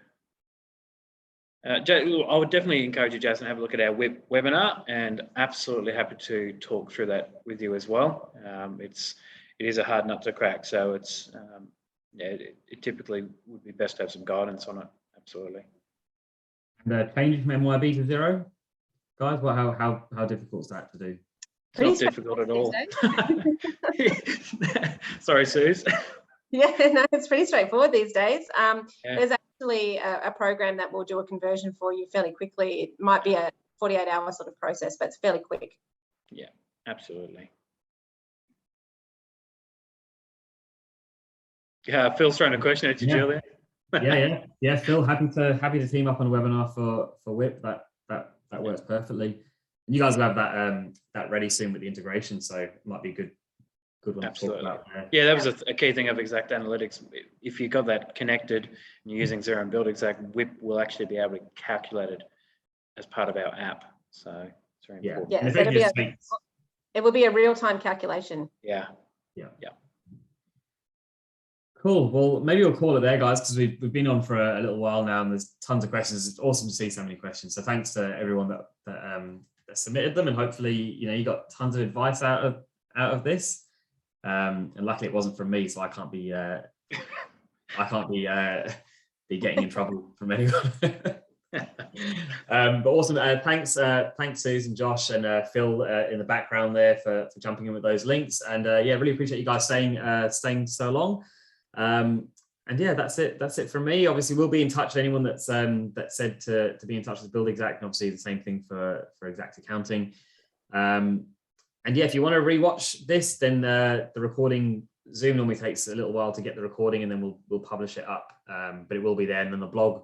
I would definitely encourage you, Jason, to have a look at our WIP webinar, and absolutely happy to talk through that with you as well. It is a hard nut to crack, so it's it typically would be best to have some guidance on it. Absolutely. And changing from MYB to Xero, guys, well, how difficult is that to do? It's not difficult at all. Sorry, Suze. Yeah, no, it's pretty straightforward these days. There's actually a program that will do a conversion for you fairly quickly. It might be a 48-hour sort of process, but it's fairly quick. Yeah, absolutely. Yeah, Phil's throwing a question at you, Julia. yeah. Phil, happy to team up on a webinar for WIP. That works perfectly. And you guys will have that ready soon with the integration, so it might be a good one to talk about. Yeah, that was a key thing of Xact Analytics. If you got that connected and you're using Xero and Build.Xact, WIP will actually be able to calculate it as part of our app. So it's very important. Yeah, so it will be a real-time calculation. Yeah. Cool. Well, maybe we'll call it there, guys, because we've been on for a little while now, and there's tons of questions. It's awesome to see so many questions. So thanks to everyone that submitted them, and hopefully you got tons of advice out of this. And luckily it wasn't from me, so I can't be getting in trouble from anyone. But awesome. Thanks Suze and Josh and Phil in the background there for jumping in with those links. And really appreciate you guys staying so long. And yeah, that's it from me. Obviously, we'll be in touch with anyone that said to be in touch with Build.Xact, and obviously the same thing for Xact Accounting. And yeah, if you want to rewatch this, then the recording, Zoom normally takes a little while to get the recording, and then we'll publish it up. But it will be there, and then the blog,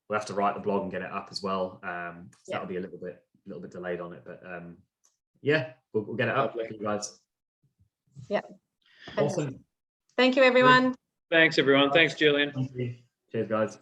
we'll have to write the blog and get it up as well. So that'll be a little bit delayed on it, but yeah, we'll get it up for you guys. Yeah. Awesome. Thank you, everyone. Thanks, everyone. Thanks, Julian. Thank you. Cheers, guys.